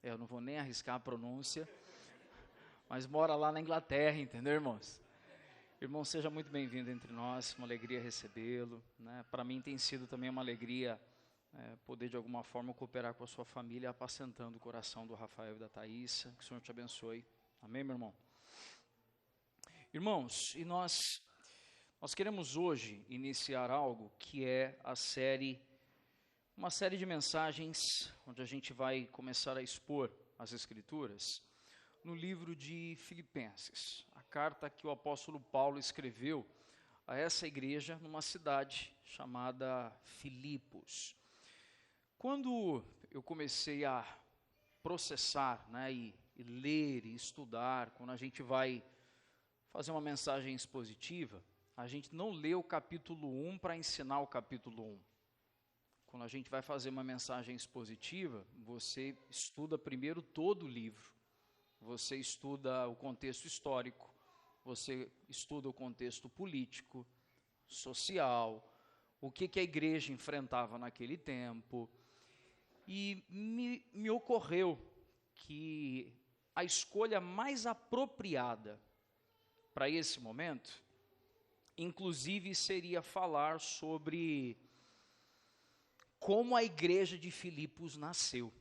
Eu não vou nem arriscar a pronúncia, mas mora lá na Inglaterra, entendeu, irmãos? Irmão, seja muito bem-vindo entre nós, uma alegria recebê-lo, né? Para mim tem sido também uma alegria poder de alguma forma cooperar com a sua família, apacentando o coração do Rafael e da Thaísa. Que o Senhor te abençoe. Amém, meu irmão? Irmãos, e nós queremos hoje iniciar algo que é uma série de mensagens, onde a gente vai começar a expor as Escrituras, no livro de Filipenses, a carta que o apóstolo Paulo escreveu a essa igreja numa cidade chamada Filipos. Quando eu comecei a processar, né, e ler e estudar, quando a gente vai fazer uma mensagem expositiva, a gente não lê o capítulo 1 para ensinar o capítulo 1. Quando a gente vai fazer uma mensagem expositiva, você estuda primeiro todo o livro. Você estuda o contexto histórico, você estuda o contexto político, social, o que a igreja enfrentava naquele tempo. E me ocorreu que a escolha mais apropriada para esse momento, inclusive, seria falar sobre como a igreja de Filipos nasceu.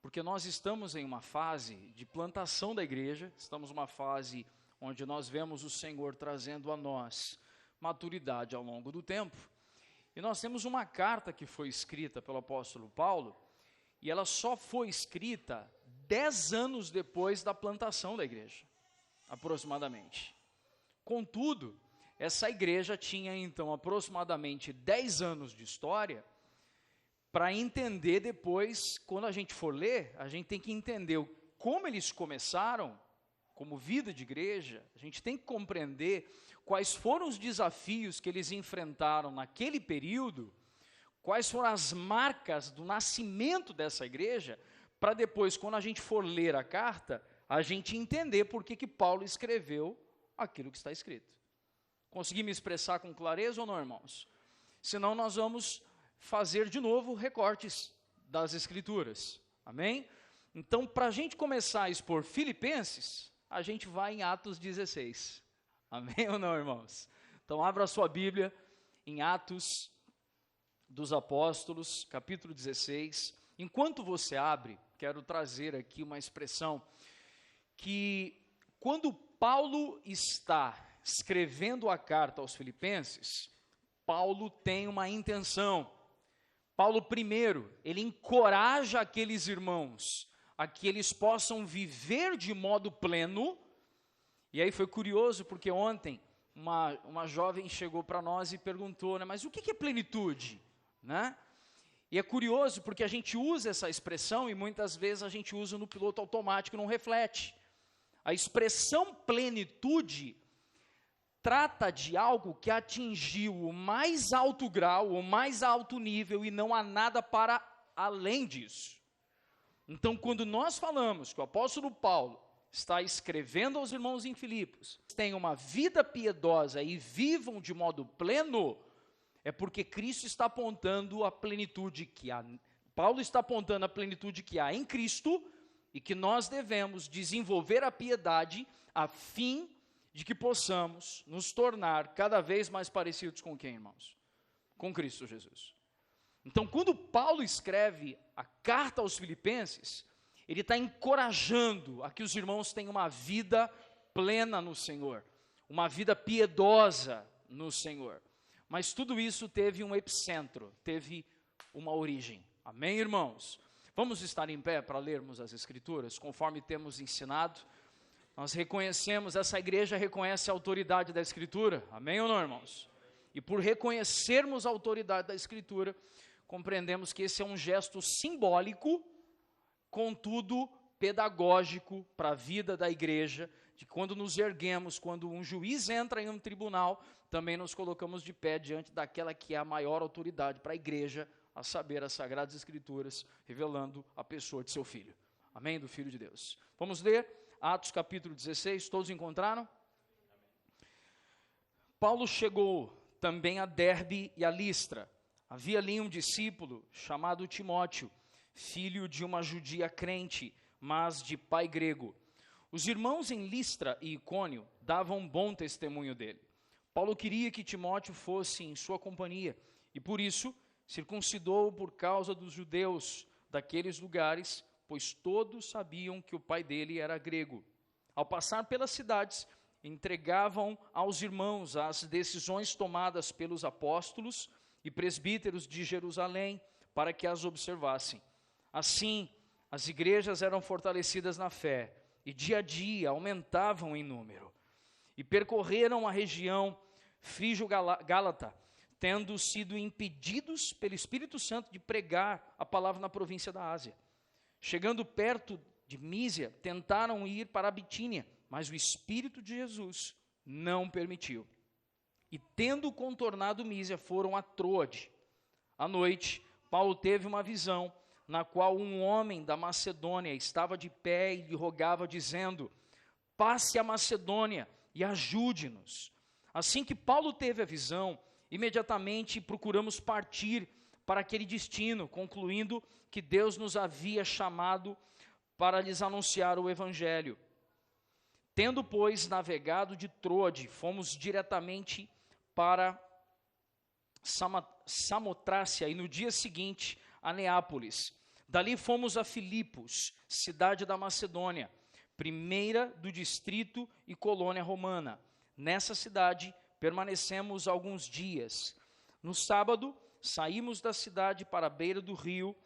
Porque nós estamos em uma fase de plantação da igreja, estamos numa fase onde nós vemos o Senhor trazendo a nós maturidade ao longo do tempo. E nós temos uma carta que foi escrita pelo apóstolo Paulo, e ela só foi escrita 10 anos depois da plantação da igreja, aproximadamente. Contudo, essa igreja tinha então aproximadamente 10 anos de história. Para entender depois, quando a gente for ler, a gente tem que entender como eles começaram, como vida de igreja, a gente tem que compreender quais foram os desafios que eles enfrentaram naquele período, quais foram as marcas do nascimento dessa igreja, para depois, quando a gente for ler a carta, a gente entender por que Paulo escreveu aquilo que está escrito. Consegui me expressar com clareza ou não, irmãos? Senão nós vamos fazer de novo recortes das Escrituras, amém? Então, para a gente começar a expor Filipenses, a gente vai em Atos 16, amém ou não, irmãos? Então, abra a sua Bíblia em Atos dos Apóstolos, capítulo 16. Enquanto você abre, quero trazer aqui uma expressão que, quando Paulo está escrevendo a carta aos Filipenses, Paulo tem uma intenção. Paulo, primeiro, ele encoraja aqueles irmãos a que eles possam viver de modo pleno. E aí foi curioso, porque ontem uma jovem chegou para nós e perguntou, né, mas o que é plenitude? Né? E é curioso, porque a gente usa essa expressão e muitas vezes a gente usa no piloto automático e não reflete. A expressão plenitude trata de algo que atingiu o mais alto grau, o mais alto nível, e não há nada para além disso. Então, quando nós falamos que o apóstolo Paulo está escrevendo aos irmãos em Filipos, tenham uma vida piedosa e vivam de modo pleno, é porque Cristo está apontando a plenitude que há. Paulo está apontando a plenitude que há em Cristo, e que nós devemos desenvolver a piedade a fim de que possamos nos tornar cada vez mais parecidos com quem, irmãos? Com Cristo Jesus. Então, quando Paulo escreve a carta aos Filipenses, ele está encorajando a que os irmãos tenham uma vida plena no Senhor, uma vida piedosa no Senhor. Mas tudo isso teve um epicentro, teve uma origem. Amém, irmãos? Vamos estar em pé para lermos as Escrituras, conforme temos ensinado. Nós reconhecemos, essa igreja reconhece a autoridade da Escritura, amém ou não, irmãos? E por reconhecermos a autoridade da Escritura, compreendemos que esse é um gesto simbólico, contudo pedagógico para a vida da igreja, de quando nos erguemos, quando um juiz entra em um tribunal, também nos colocamos de pé diante daquela que é a maior autoridade para a igreja, a saber, as Sagradas Escrituras, revelando a pessoa de seu Filho. Amém? Do Filho de Deus. Vamos ler Atos capítulo 16, todos encontraram? Paulo chegou também a Derbe e a Listra. Havia ali um discípulo chamado Timóteo, filho de uma judia crente, mas de pai grego. Os irmãos em Listra e Icônio davam bom testemunho dele. Paulo queria que Timóteo fosse em sua companhia, e por isso circuncidou por causa dos judeus daqueles lugares, pois todos sabiam que o pai dele era grego. Ao passar pelas cidades, entregavam aos irmãos as decisões tomadas pelos apóstolos e presbíteros de Jerusalém, para que as observassem. Assim, as igrejas eram fortalecidas na fé, e dia a dia aumentavam em número. E percorreram a região frígio-gálata, tendo sido impedidos pelo Espírito Santo de pregar a palavra na província da Ásia. Chegando perto de Mísia, tentaram ir para a Bitínia, mas o Espírito de Jesus não permitiu. E tendo contornado Mísia, foram a Troade. À noite, Paulo teve uma visão, na qual um homem da Macedônia estava de pé e lhe rogava, dizendo: passe a Macedônia e ajude-nos. Assim que Paulo teve a visão, imediatamente procuramos partir para aquele destino, concluindo que Deus nos havia chamado para lhes anunciar o Evangelho. Tendo, pois, navegado de Troade, fomos diretamente para Samotrácia e no dia seguinte a Neápolis. Dali fomos a Filipos, cidade da Macedônia, primeira do distrito e colônia romana. Nessa cidade permanecemos alguns dias. No sábado, saímos da cidade para a beira do rio,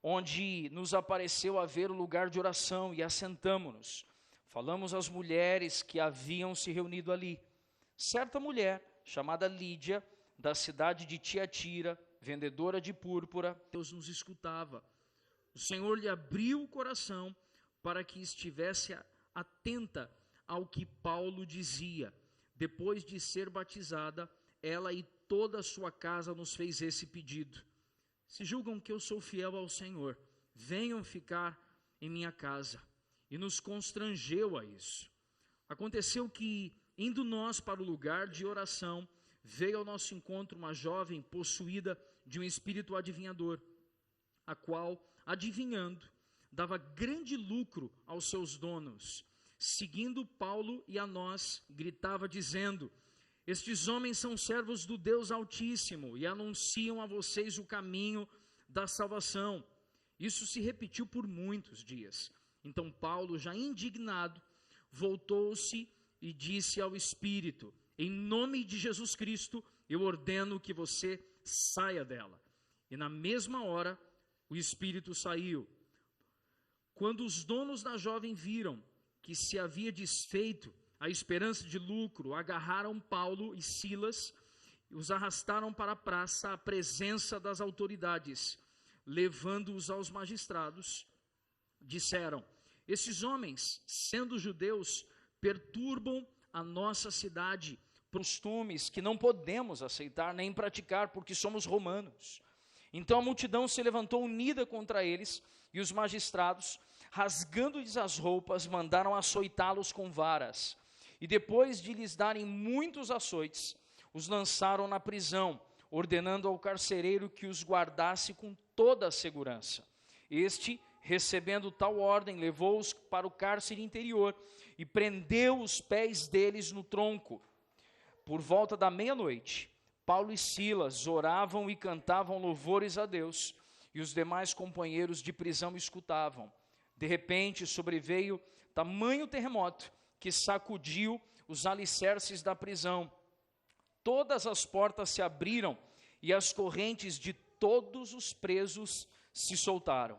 onde nos apareceu haver o lugar de oração, e assentamo-nos. Falamos às mulheres que haviam se reunido ali. Certa mulher, chamada Lídia, da cidade de Tiatira, vendedora de púrpura, Deus nos escutava. O Senhor lhe abriu o coração para que estivesse atenta ao que Paulo dizia. Depois de ser batizada, ela e toda a sua casa nos fez esse pedido: se julgam que eu sou fiel ao Senhor, venham ficar em minha casa. E nos constrangeu a isso. Aconteceu que, indo nós para o lugar de oração, veio ao nosso encontro uma jovem possuída de um espírito adivinhador, a qual, adivinhando, dava grande lucro aos seus donos. Seguindo Paulo e a nós, gritava dizendo: estes homens são servos do Deus Altíssimo e anunciam a vocês o caminho da salvação. Isso se repetiu por muitos dias. Então Paulo, já indignado, voltou-se e disse ao Espírito: em nome de Jesus Cristo, eu ordeno que você saia dela. E na mesma hora, o Espírito saiu. Quando os donos da jovem viram que se havia desfeito a esperança de lucro, agarraram Paulo e Silas e os arrastaram para a praça à presença das autoridades. Levando-os aos magistrados, disseram: esses homens, sendo judeus, perturbam a nossa cidade, costumes que não podemos aceitar nem praticar, porque somos romanos. Então a multidão se levantou unida contra eles, e os magistrados, rasgando-lhes as roupas, mandaram açoitá-los com varas. E depois de lhes darem muitos açoites, os lançaram na prisão, ordenando ao carcereiro que os guardasse com toda a segurança. Este, recebendo tal ordem, levou-os para o cárcere interior e prendeu os pés deles no tronco. Por volta da meia-noite, Paulo e Silas oravam e cantavam louvores a Deus, e os demais companheiros de prisão escutavam. De repente sobreveio tamanho terremoto que sacudiu os alicerces da prisão. Todas as portas se abriram e as correntes de todos os presos se soltaram.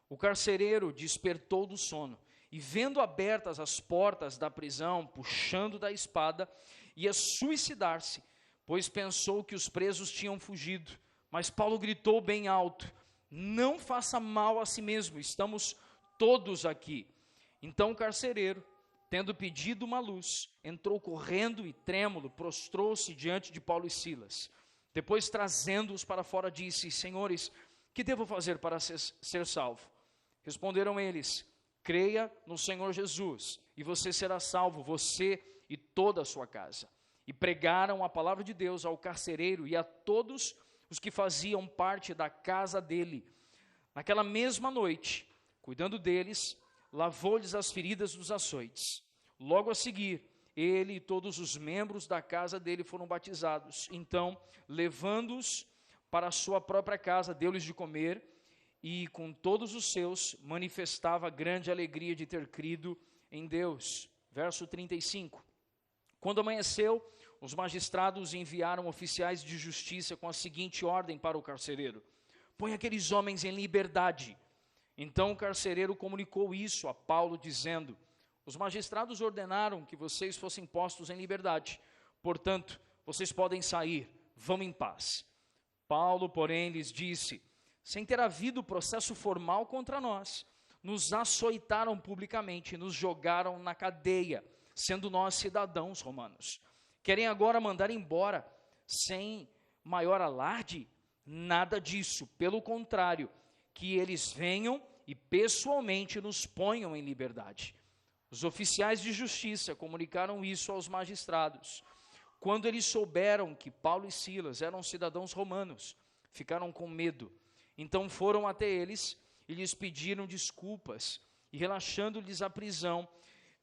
O carcereiro despertou do sono e, vendo abertas as portas da prisão, puxando da espada, ia suicidar-se, pois pensou que os presos tinham fugido. Mas Paulo gritou bem alto: não faça mal a si mesmo, estamos todos aqui. Então o carcereiro, tendo pedido uma luz, entrou correndo e trêmulo, prostrou-se diante de Paulo e Silas. Depois, trazendo-os para fora, disse: senhores, que devo fazer para ser salvo? Responderam eles: creia no Senhor Jesus, e você será salvo, você e toda a sua casa. E pregaram a palavra de Deus ao carcereiro e a todos os que faziam parte da casa dele. Naquela mesma noite, cuidando deles, lavou-lhes as feridas dos açoites. Logo a seguir, ele e todos os membros da casa dele foram batizados. Então, levando-os para a sua própria casa, deu-lhes de comer, e com todos os seus manifestava grande alegria de ter crido em Deus. Verso 35. Quando amanheceu, os magistrados enviaram oficiais de justiça com a seguinte ordem para o carcereiro: põe aqueles homens em liberdade. Então o carcereiro comunicou isso a Paulo, dizendo: os magistrados ordenaram que vocês fossem postos em liberdade, portanto, vocês podem sair, vão em paz. Paulo, porém, lhes disse: sem ter havido processo formal contra nós, nos açoitaram publicamente e nos jogaram na cadeia, sendo nós cidadãos romanos. Querem agora mandar embora sem maior alarde? Nada disso, pelo contrário, que eles venham e pessoalmente nos ponham em liberdade. Os oficiais de justiça comunicaram isso aos magistrados. Quando eles souberam que Paulo e Silas eram cidadãos romanos, ficaram com medo. Então foram até eles e lhes pediram desculpas, e relaxando-lhes a prisão,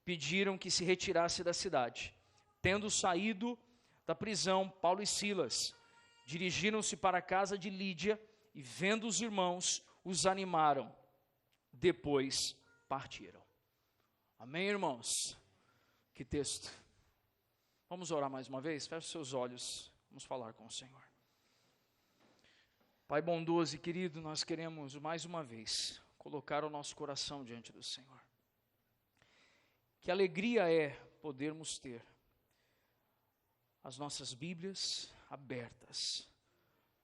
pediram que se retirasse da cidade. Tendo saído da prisão, Paulo e Silas dirigiram-se para a casa de Lídia e, vendo os irmãos, os animaram. Depois partiram. Amém, irmãos? Que texto. Vamos orar mais uma vez? Feche seus olhos, vamos falar com o Senhor. Pai bondoso e querido, nós queremos mais uma vez colocar o nosso coração diante do Senhor. Que alegria é podermos ter as nossas Bíblias abertas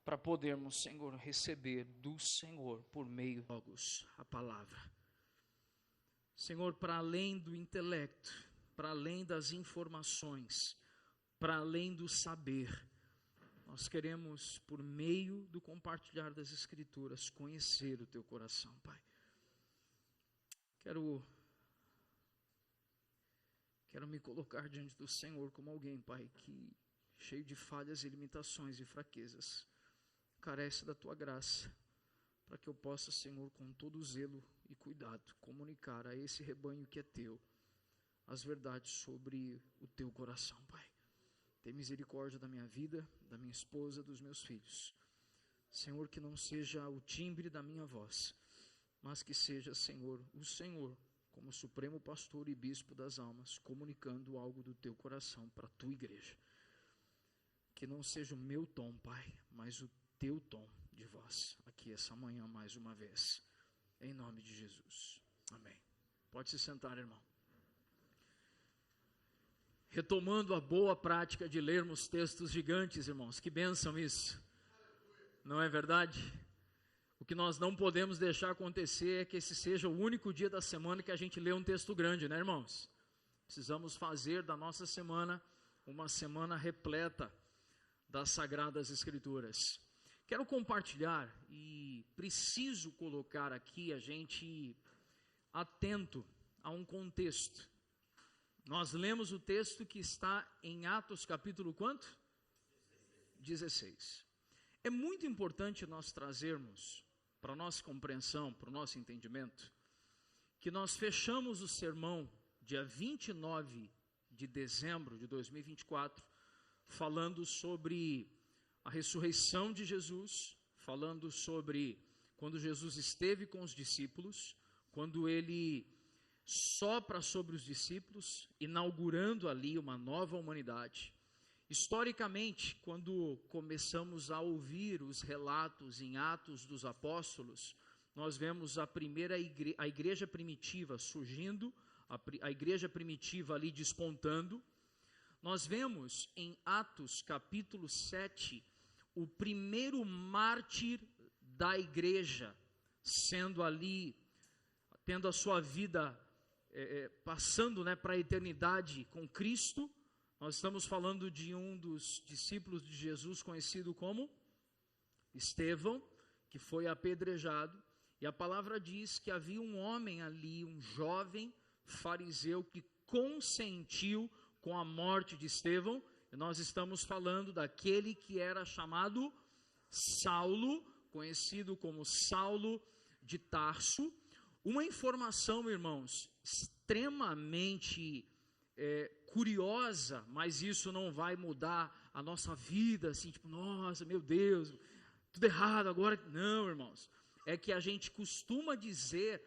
para podermos, Senhor, receber do Senhor por meio de logos, a palavra. Senhor, para além do intelecto, para além das informações, para além do saber, nós queremos, por meio do compartilhar das Escrituras, conhecer o Teu coração, Pai. Quero me colocar diante do Senhor como alguém, Pai, que cheio de falhas e limitações e fraquezas, carece da Tua graça, para que eu possa, Senhor, com todo zelo e cuidado, comunicar a esse rebanho que é Teu, as verdades sobre o Teu coração, Pai. Tem misericórdia da minha vida, da minha esposa, dos meus filhos. Senhor, que não seja o timbre da minha voz, mas que seja, Senhor, o Senhor, como supremo pastor e bispo das almas, comunicando algo do Teu coração para a Tua igreja. Que não seja o meu tom, Pai, mas o Teu tom de voz, aqui essa manhã mais uma vez. Em nome de Jesus. Amém. Pode se sentar, irmão. Retomando a boa prática de lermos textos gigantes, irmãos, que bênção isso, não é verdade? O que nós não podemos deixar acontecer é que esse seja o único dia da semana que a gente lê um texto grande, né, irmãos? Precisamos fazer da nossa semana uma semana repleta das Sagradas Escrituras. Quero compartilhar e preciso colocar aqui a gente atento a um contexto. Nós lemos o texto que está em Atos capítulo quanto? 16. É muito importante nós trazermos para a nossa compreensão, para o nosso entendimento, que nós fechamos o sermão dia 29 de dezembro de 2024, falando sobre a ressurreição de Jesus, falando sobre quando Jesus esteve com os discípulos, quando ele sopra sobre os discípulos, inaugurando ali uma nova humanidade. Historicamente, quando começamos a ouvir os relatos em Atos dos Apóstolos, nós vemos a igreja primitiva surgindo, a igreja primitiva ali despontando. Nós vemos em Atos capítulo 7, o primeiro mártir da igreja, sendo ali, tendo a sua vida passando, para a eternidade com Cristo. Nós estamos falando de um dos discípulos de Jesus conhecido como Estevão, que foi apedrejado, e a palavra diz que havia um homem ali, um jovem fariseu que consentiu com a morte de Estevão. E nós estamos falando daquele que era chamado Saulo, conhecido como Saulo de Tarso, uma informação, irmãos, extremamente curiosa, mas isso não vai mudar a nossa vida, assim, tipo, nossa, meu Deus, tudo errado agora. Não, irmãos, é que a gente costuma dizer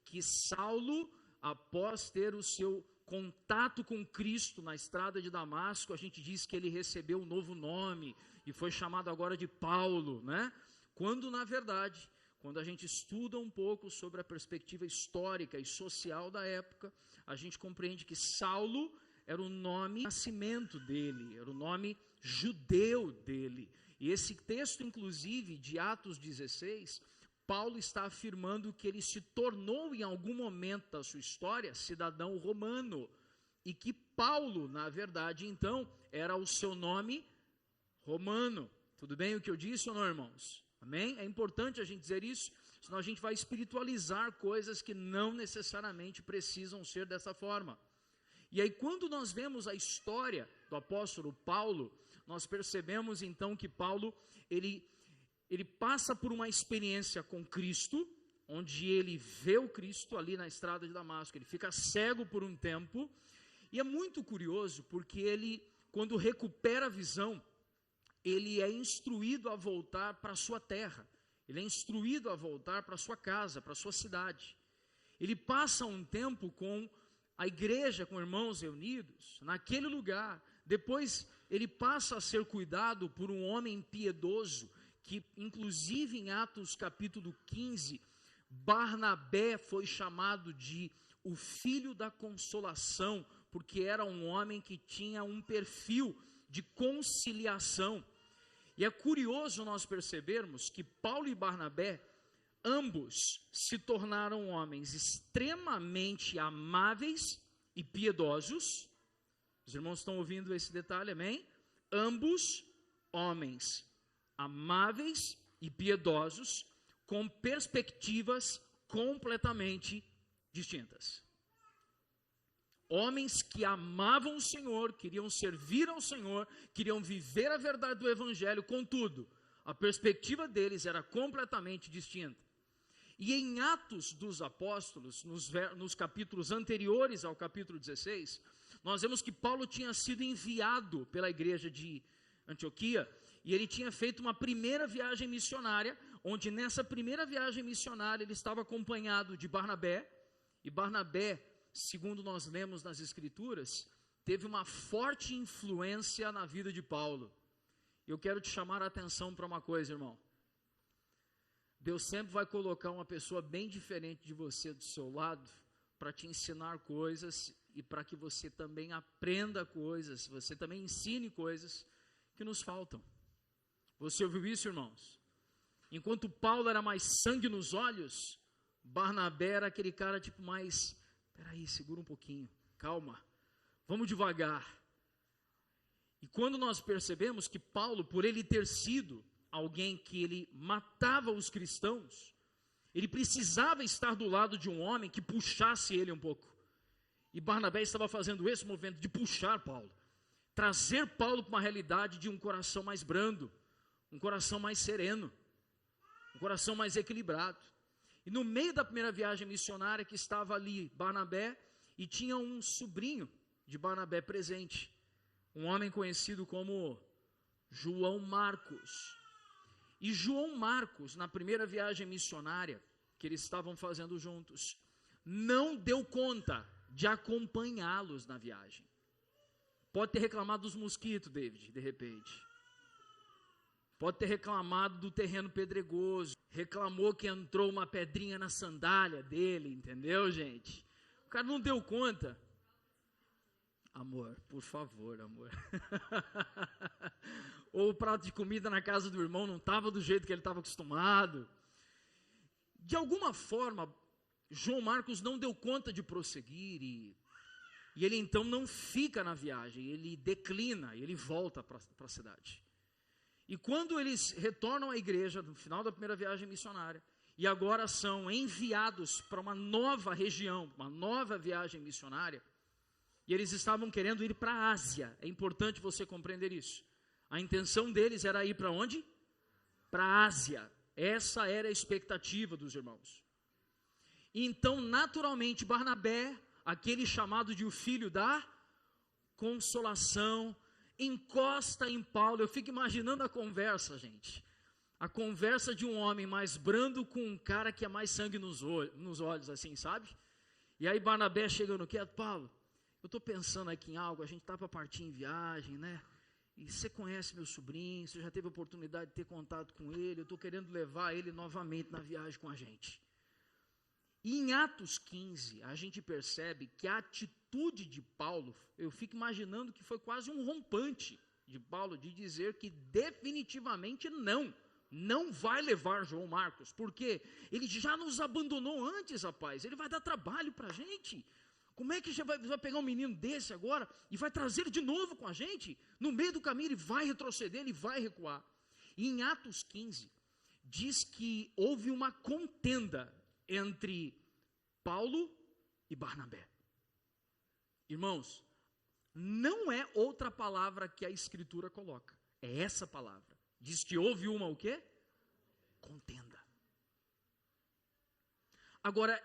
que Saulo, após ter o seu contato com Cristo na estrada de Damasco, a gente diz que ele recebeu um novo nome e foi chamado agora de Paulo, né? Quando na verdade, quando a gente estuda um pouco sobre a perspectiva histórica e social da época, a gente compreende que Saulo era o nome de nascimento dele, era o nome judeu dele. E esse texto, inclusive, de Atos 16, Paulo está afirmando que ele se tornou, em algum momento da sua história, cidadão romano. E que Paulo, na verdade, então, era o seu nome romano. Tudo bem o que eu disse ou não, irmãos? Amém? É importante a gente dizer isso, senão a gente vai espiritualizar coisas que não necessariamente precisam ser dessa forma. E aí, quando nós vemos a história do apóstolo Paulo, nós percebemos então que Paulo, ele passa por uma experiência com Cristo, onde ele vê o Cristo ali na estrada de Damasco, ele fica cego por um tempo, e é muito curioso, porque ele, quando recupera a visão, ele é instruído a voltar para a sua terra, ele é instruído a voltar para a sua casa, para a sua cidade. Ele passa um tempo com a igreja, com irmãos reunidos, naquele lugar. Depois ele passa a ser cuidado por um homem piedoso, que inclusive em Atos capítulo 15, Barnabé foi chamado de o filho da consolação, porque era um homem que tinha um perfil de conciliação. E é curioso nós percebermos que Paulo e Barnabé, ambos se tornaram homens extremamente amáveis e piedosos. Os irmãos estão ouvindo esse detalhe, amém? Ambos homens amáveis e piedosos, com perspectivas completamente distintas. Homens que amavam o Senhor, queriam servir ao Senhor, queriam viver a verdade do Evangelho, contudo, a perspectiva deles era completamente distinta. E em Atos dos Apóstolos, nos capítulos anteriores ao capítulo 16, nós vemos que Paulo tinha sido enviado pela igreja de Antioquia, e ele tinha feito uma primeira viagem missionária, onde nessa primeira viagem missionária ele estava acompanhado de Barnabé, e Barnabé, segundo nós lemos nas Escrituras, teve uma forte influência na vida de Paulo. Eu quero te chamar a atenção para uma coisa, irmão. Deus sempre vai colocar uma pessoa bem diferente de você do seu lado, para te ensinar coisas, e para que você também aprenda coisas, você também ensine coisas que nos faltam. Você ouviu isso, irmãos? Enquanto Paulo era mais sangue nos olhos, Barnabé era aquele cara tipo mais, peraí, segura um pouquinho, calma, vamos devagar. E quando nós percebemos que Paulo, por ele ter sido alguém que ele matava os cristãos, ele precisava estar do lado de um homem que puxasse ele um pouco. E Barnabé estava fazendo esse movimento de puxar Paulo, trazer Paulo para uma realidade de um coração mais brando, um coração mais sereno, um coração mais equilibrado. E no meio da primeira viagem missionária que estava ali Barnabé, e tinha um sobrinho de Barnabé presente, um homem conhecido como João Marcos. E João Marcos, na primeira viagem missionária que eles estavam fazendo juntos, não deu conta de acompanhá-los na viagem. Pode ter reclamado dos mosquitos, David, de repente. Pode ter reclamado do terreno pedregoso. Reclamou que entrou uma pedrinha na sandália dele, entendeu, gente? O cara não deu conta. Amor, por favor, amor. Ou o prato de comida na casa do irmão não estava do jeito que ele estava acostumado. De alguma forma, João Marcos não deu conta de prosseguir e ele então não fica na viagem, ele declina, ele volta para a cidade. E quando eles retornam à igreja, no final da primeira viagem missionária, e agora são enviados para uma nova região, uma nova viagem missionária, e eles estavam querendo ir para a Ásia. É importante você compreender isso. A intenção deles era ir para onde? Para a Ásia. Essa era a expectativa dos irmãos. Então, naturalmente, Barnabé, aquele chamado de o filho da consolação, encosta em Paulo. Eu fico imaginando a conversa, gente. A conversa de um homem mais brando com um cara que é mais sangue nos olhos, assim, sabe? E aí Barnabé chegando quieto, Paulo, eu estou pensando aqui em algo, a gente está para partir em viagem, né? E você conhece meu sobrinho, você já teve a oportunidade de ter contato com ele, eu estou querendo levar ele novamente na viagem com a gente. E em Atos 15, a gente percebe que a atitude de Paulo, eu fico imaginando que foi quase um rompante de Paulo de dizer que definitivamente não vai levar João Marcos, porque ele já nos abandonou antes, rapaz, ele vai dar trabalho para a gente. Como é que já vai pegar um menino desse agora e vai trazer ele de novo com a gente? No meio do caminho ele vai retroceder, ele vai recuar. E em Atos 15, diz que houve uma contenda entre Paulo e Barnabé. Irmãos, não é outra palavra que a Escritura coloca, é essa palavra. Diz que houve uma o quê? Contenda. Agora,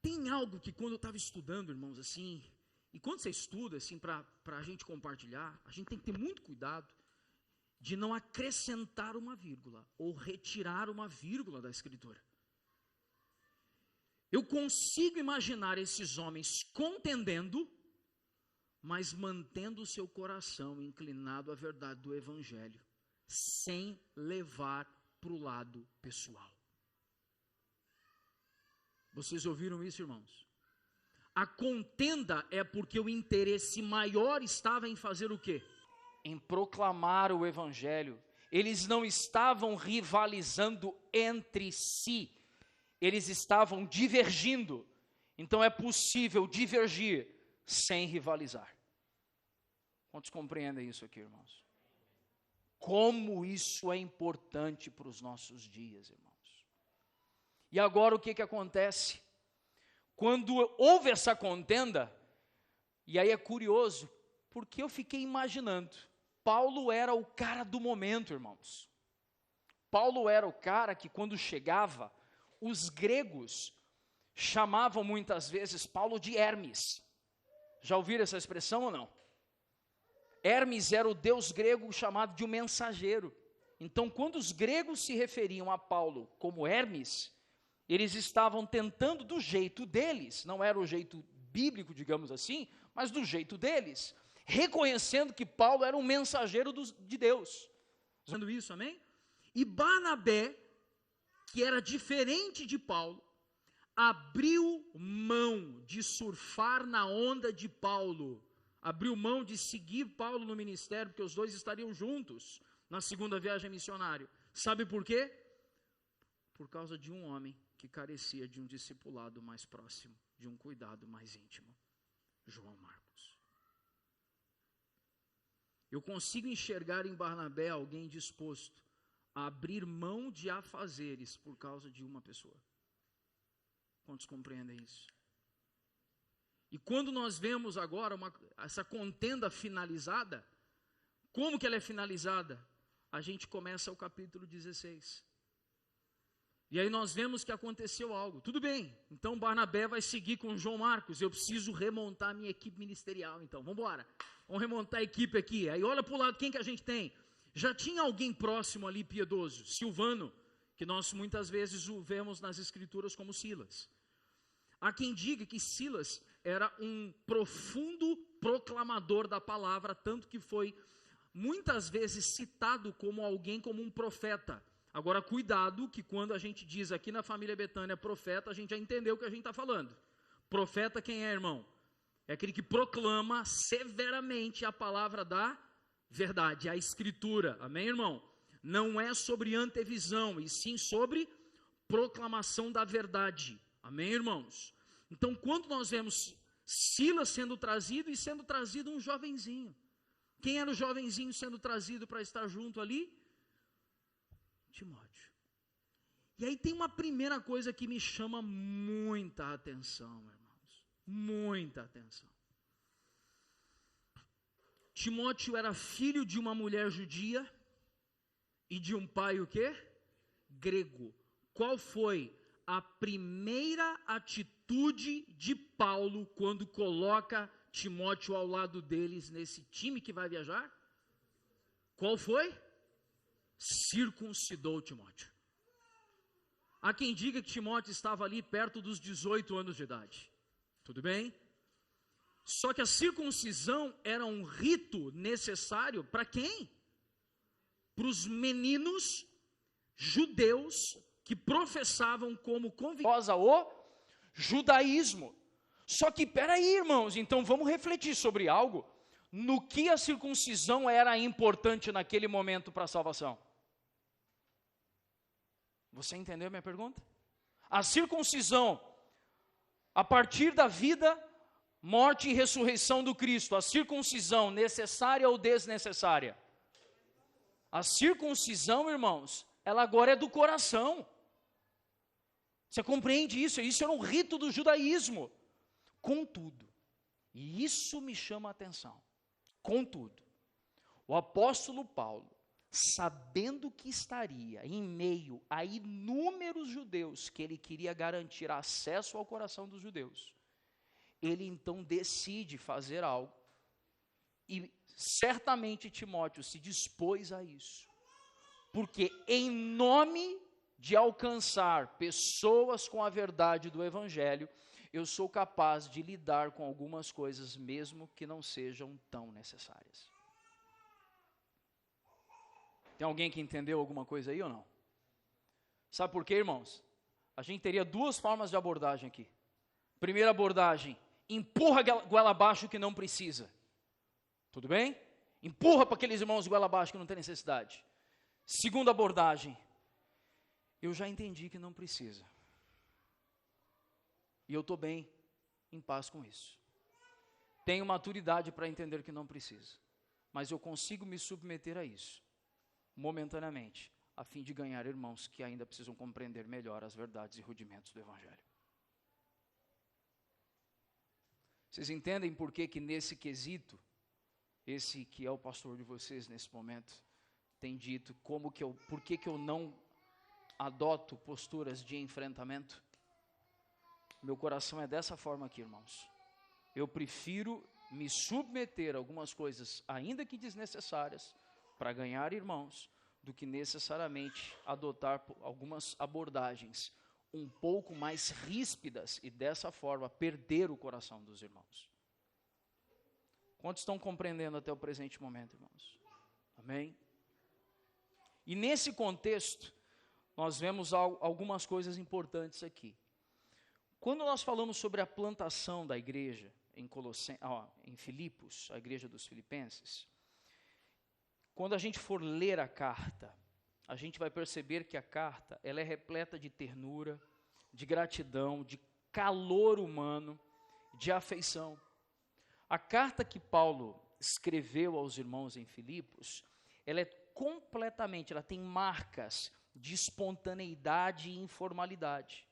tem algo que quando eu estava estudando, irmãos, assim, e quando você estuda, assim, para a gente compartilhar, a gente tem que ter muito cuidado de não acrescentar uma vírgula ou retirar uma vírgula da Escritura. Eu consigo imaginar esses homens contendendo, mas mantendo o seu coração inclinado à verdade do Evangelho, sem levar para o lado pessoal. Vocês ouviram isso, irmãos? A contenda é porque o interesse maior estava em fazer o quê? Em proclamar o Evangelho. Eles não estavam rivalizando entre si, eles estavam divergindo. Então é possível divergir sem rivalizar. Quantos compreendem isso aqui, irmãos? Como isso é importante para os nossos dias, irmãos. E agora o que acontece? Quando houve essa contenda, e aí é curioso, porque eu fiquei imaginando, Paulo era o cara do momento, irmãos. Paulo era o cara que quando chegava, os gregos chamavam muitas vezes Paulo de Hermes. Já ouviram essa expressão ou não? Hermes era o deus grego chamado de um mensageiro. Então, quando os gregos se referiam a Paulo como Hermes, eles estavam tentando do jeito deles, não era o jeito bíblico, digamos assim, mas do jeito deles, reconhecendo que Paulo era um mensageiro de Deus. Fazendo isso, amém? E Barnabé, que era diferente de Paulo, abriu mão de surfar na onda de Paulo, abriu mão de seguir Paulo no ministério, porque os dois estariam juntos na segunda viagem missionária. Sabe por quê? Por causa de um homem que carecia de um discipulado mais próximo, de um cuidado mais íntimo, João Marcos. Eu consigo enxergar em Barnabé alguém disposto a abrir mão de afazeres por causa de uma pessoa. Quantos compreendem isso? E quando nós vemos agora essa contenda finalizada, como que ela é finalizada? A gente começa o capítulo 16. E aí nós vemos que aconteceu algo. Tudo bem, então Barnabé vai seguir com João Marcos. Eu preciso remontar a minha equipe ministerial, então. Vamos embora. Vamos remontar a equipe aqui. Aí olha para o lado, quem que a gente tem? Já tinha alguém próximo ali, piedoso, Silvano, que nós muitas vezes o vemos nas escrituras como Silas. Há quem diga que Silas era um profundo proclamador da palavra, tanto que foi muitas vezes citado como alguém, como um profeta. Agora, cuidado, que quando a gente diz aqui na família Betânia profeta, a gente já entendeu o que a gente está falando. Profeta quem é, irmão? É aquele que proclama severamente a palavra da verdade, a escritura. Amém, irmão? Não é sobre antevisão, e sim sobre proclamação da verdade. Amém, irmãos? Então, quando nós vemos Silas sendo trazido e sendo trazido um jovenzinho. Quem era o jovenzinho sendo trazido para estar junto ali? Timóteo. E aí tem uma primeira coisa que me chama muita atenção, irmãos. Muita atenção. Timóteo era filho de uma mulher judia e de um pai o quê? Grego. Qual foi a primeira atitude de Paulo quando coloca Timóteo ao lado deles nesse time que vai viajar? Qual foi? Circuncidou Timóteo. Há quem diga que Timóteo estava ali perto dos 18 anos de idade. Tudo bem? Só que a circuncisão era um rito necessário para quem? Para os meninos judeus que professavam como convicção o judaísmo. Só que, peraí, irmãos, então vamos refletir sobre algo. No que a circuncisão era importante naquele momento para a salvação? Você entendeu a minha pergunta? A circuncisão, a partir da vida, morte e ressurreição do Cristo, a circuncisão necessária ou desnecessária? A circuncisão, irmãos, ela agora é do coração. Você compreende isso? Isso era um rito do judaísmo. Contudo, e isso me chama a atenção, contudo, o apóstolo Paulo, sabendo que estaria em meio a inúmeros judeus que ele queria garantir acesso ao coração dos judeus, ele então decide fazer algo, e certamente Timóteo se dispôs a isso, porque em nome de alcançar pessoas com a verdade do Evangelho, eu sou capaz de lidar com algumas coisas, mesmo que não sejam tão necessárias. Tem alguém que entendeu alguma coisa aí ou não? Sabe por quê, irmãos? A gente teria duas formas de abordagem aqui. Primeira abordagem, empurra goela abaixo que não precisa. Tudo bem? Empurra para aqueles irmãos goela abaixo que não tem necessidade. Segunda abordagem, eu já entendi que não precisa. E eu estou bem, em paz com isso. Tenho maturidade para entender que não precisa. Mas eu consigo me submeter a isso, momentaneamente, a fim de ganhar irmãos que ainda precisam compreender melhor as verdades e rudimentos do Evangelho. Vocês entendem por que nesse quesito, esse que é o pastor de vocês nesse momento, tem dito por que eu não adoto posturas de enfrentamento? Meu coração é dessa forma aqui, irmãos. Eu prefiro me submeter a algumas coisas, ainda que desnecessárias, para ganhar irmãos, do que necessariamente adotar algumas abordagens um pouco mais ríspidas e dessa forma perder o coração dos irmãos. Quantos estão compreendendo até o presente momento, irmãos? Amém? E nesse contexto, nós vemos algumas coisas importantes aqui. Quando nós falamos sobre a plantação da igreja em Filipos, a igreja dos Filipenses, quando a gente for ler a carta, a gente vai perceber que a carta ela é repleta de ternura, de gratidão, de calor humano, de afeição. A carta que Paulo escreveu aos irmãos em Filipos, ela tem marcas de espontaneidade e informalidade.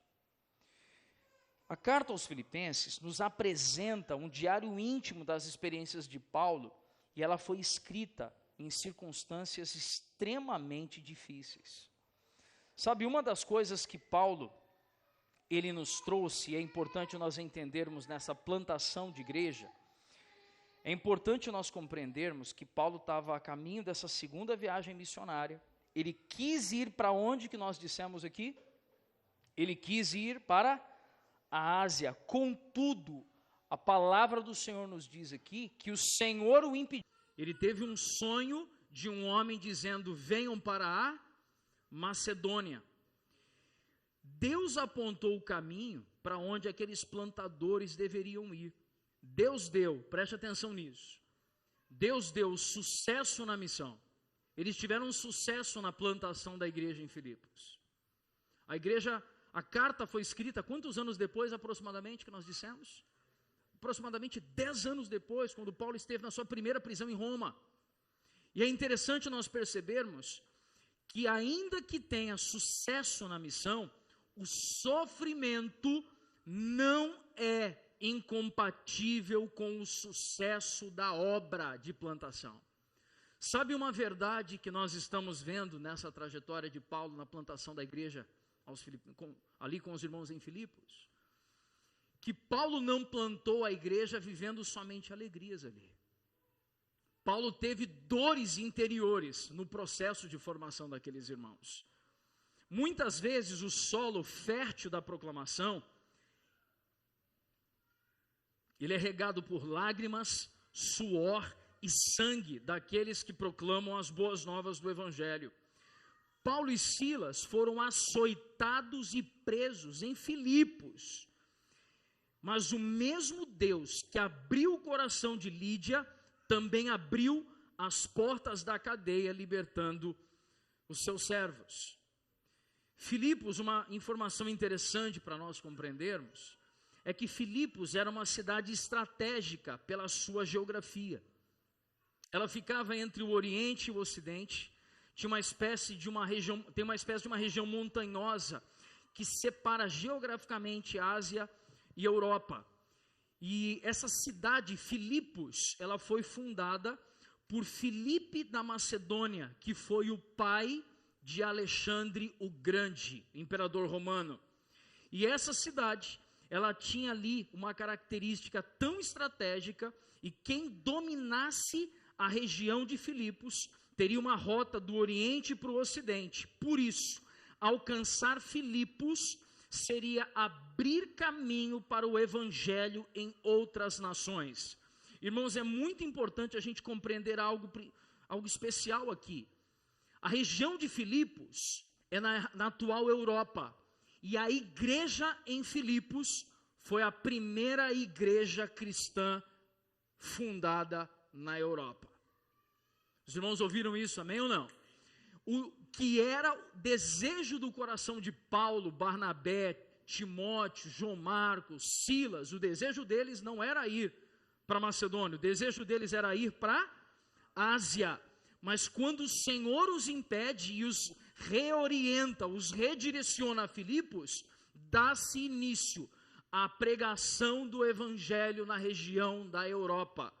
A carta aos Filipenses nos apresenta um diário íntimo das experiências de Paulo, e ela foi escrita em circunstâncias extremamente difíceis. Sabe, uma das coisas que Paulo, ele nos trouxe, e é importante nós entendermos nessa plantação de igreja, é importante nós compreendermos que Paulo estava a caminho dessa segunda viagem missionária. Ele quis ir para onde que nós dissemos aqui? Ele quis ir para a Ásia. Contudo, a palavra do Senhor nos diz aqui que o Senhor o impediu. Ele teve um sonho de um homem dizendo: venham para a Macedônia. Deus apontou o caminho para onde aqueles plantadores deveriam ir. Deus deu, preste atenção nisso, Deus deu sucesso na missão. Eles tiveram sucesso na plantação da igreja em Filipos. A carta foi escrita quantos anos depois aproximadamente que nós dissemos? Aproximadamente 10 anos depois, quando Paulo esteve na sua primeira prisão em Roma. E é interessante nós percebermos que ainda que tenha sucesso na missão, o sofrimento não é incompatível com o sucesso da obra de plantação. Sabe uma verdade que nós estamos vendo nessa trajetória de Paulo na plantação da igreja ali com os irmãos em Filipos, que Paulo não plantou a igreja vivendo somente alegrias ali. Paulo teve dores interiores no processo de formação daqueles irmãos. Muitas vezes o solo fértil da proclamação, ele é regado por lágrimas, suor e sangue daqueles que proclamam as boas novas do Evangelho. Paulo e Silas foram açoitados e presos em Filipos, mas o mesmo Deus que abriu o coração de Lídia, também abriu as portas da cadeia, libertando os seus servos. Filipos, uma informação interessante para nós compreendermos, é que Filipos era uma cidade estratégica pela sua geografia. Ela ficava entre o Oriente e o Ocidente, tem uma espécie de uma região montanhosa que separa geograficamente a Ásia e a Europa. E essa cidade, Filipos, ela foi fundada por Filipe da Macedônia, que foi o pai de Alexandre o Grande, imperador romano. E essa cidade, ela tinha ali uma característica tão estratégica, e quem dominasse a região de Filipos teria uma rota do Oriente para o Ocidente. Por isso, alcançar Filipos seria abrir caminho para o Evangelho em outras nações. Irmãos, é muito importante a gente compreender algo especial aqui. A região de Filipos é na atual Europa, e a igreja em Filipos foi a primeira igreja cristã fundada na Europa. Os irmãos ouviram isso, amém ou não? O que era o desejo do coração de Paulo, Barnabé, Timóteo, João Marcos, Silas, o desejo deles não era ir para Macedônia, o desejo deles era ir para Ásia. Mas quando o Senhor os impede e os reorienta, os redireciona a Filipos, dá-se início à pregação do Evangelho na região da Europa.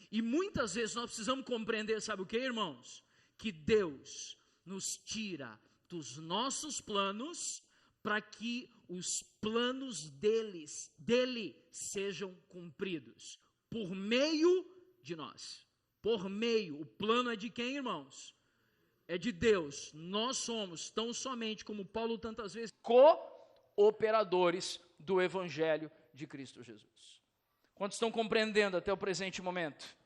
E muitas vezes nós precisamos compreender, sabe o que, irmãos? Que Deus nos tira dos nossos planos para que os planos dele sejam cumpridos por meio de nós. Por meio, o plano é de quem, irmãos? É de Deus. Nós somos tão somente, como Paulo tantas vezes, cooperadores do Evangelho de Cristo Jesus. Quantos estão compreendendo até o presente momento?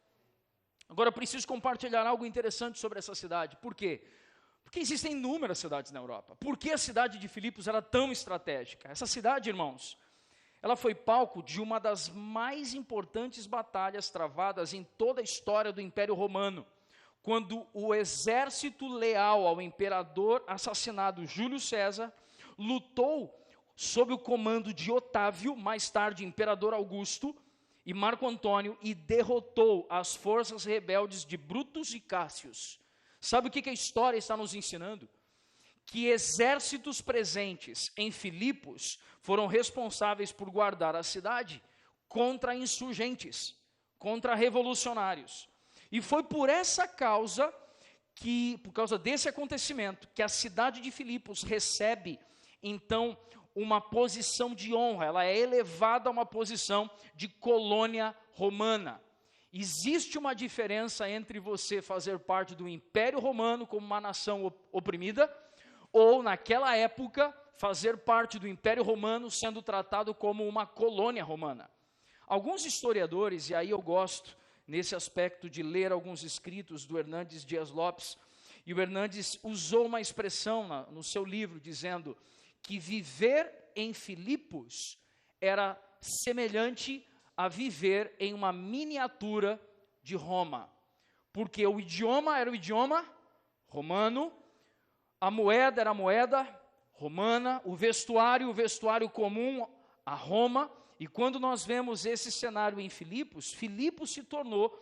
Agora eu preciso compartilhar algo interessante sobre essa cidade. Por quê? Porque existem inúmeras cidades na Europa. Por que a cidade de Filipos era tão estratégica? Essa cidade, irmãos, ela foi palco de uma das mais importantes batalhas travadas em toda a história do Império Romano, quando o exército leal ao imperador assassinado Júlio César lutou sob o comando de Otávio, mais tarde imperador Augusto, e Marco Antônio, e derrotou as forças rebeldes de Brutus e Cássius. Sabe o que a história está nos ensinando? Que exércitos presentes em Filipos foram responsáveis por guardar a cidade contra insurgentes, contra revolucionários. E foi por essa causa, por causa desse acontecimento, que a cidade de Filipos recebe, então, uma posição de honra. Ela é elevada a uma posição de colônia romana. Existe uma diferença entre você fazer parte do Império Romano como uma nação oprimida, ou naquela época fazer parte do Império Romano sendo tratado como uma colônia romana. Alguns historiadores, e aí eu gosto nesse aspecto de ler alguns escritos do Hernandes Dias Lopes, e o Hernandes usou uma expressão no seu livro dizendo que viver em Filipos era semelhante a viver em uma miniatura de Roma, porque o idioma era o idioma romano, a moeda era a moeda romana, o vestuário comum a Roma. E quando nós vemos esse cenário em Filipos, Filipos se tornou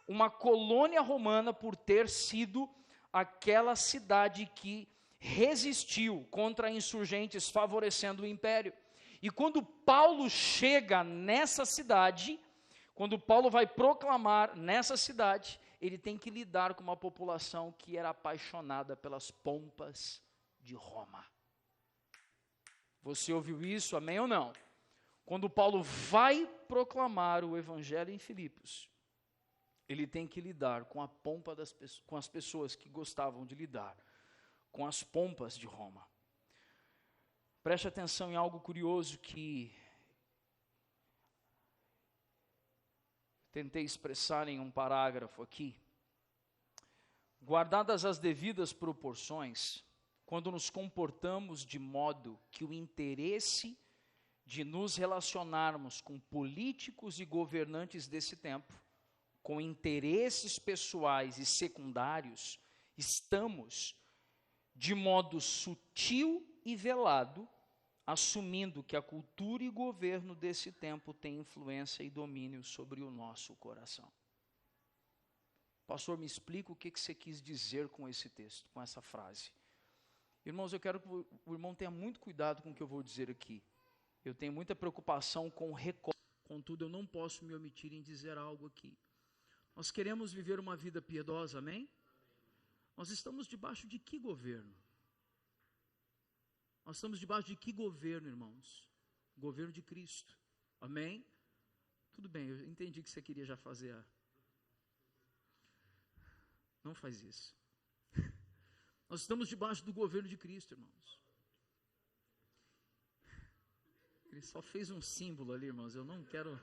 uma colônia romana por ter sido aquela cidade que resistiu contra insurgentes, favorecendo o império. E quando Paulo chega nessa cidade, quando Paulo vai proclamar nessa cidade, ele tem que lidar com uma população que era apaixonada pelas pompas de Roma. Você ouviu isso, amém ou não? Quando Paulo vai proclamar o evangelho em Filipos, ele tem que lidar com a pompa com as pessoas que gostavam de lidar com as pompas de Roma. Preste atenção em algo curioso que tentei expressar em um parágrafo aqui. Guardadas as devidas proporções, quando nos comportamos de modo que o interesse de nos relacionarmos com políticos e governantes desse tempo, com interesses pessoais e secundários, estamos, de modo sutil e velado, assumindo que a cultura e governo desse tempo têm influência e domínio sobre o nosso coração. Pastor, me explica o que você quis dizer com esse texto, com essa frase. Irmãos, eu quero que o irmão tenha muito cuidado com o que eu vou dizer aqui. Eu tenho muita preocupação com o recorte. Contudo, eu não posso me omitir em dizer algo aqui. Nós queremos viver uma vida piedosa, amém? Nós estamos debaixo de que governo? Nós estamos debaixo de que governo, irmãos? Governo de Cristo, amém? Tudo bem, eu entendi que você queria já fazer Não faz isso. Nós estamos debaixo do governo de Cristo, irmãos. Ele só fez um símbolo ali, irmãos. Eu não quero...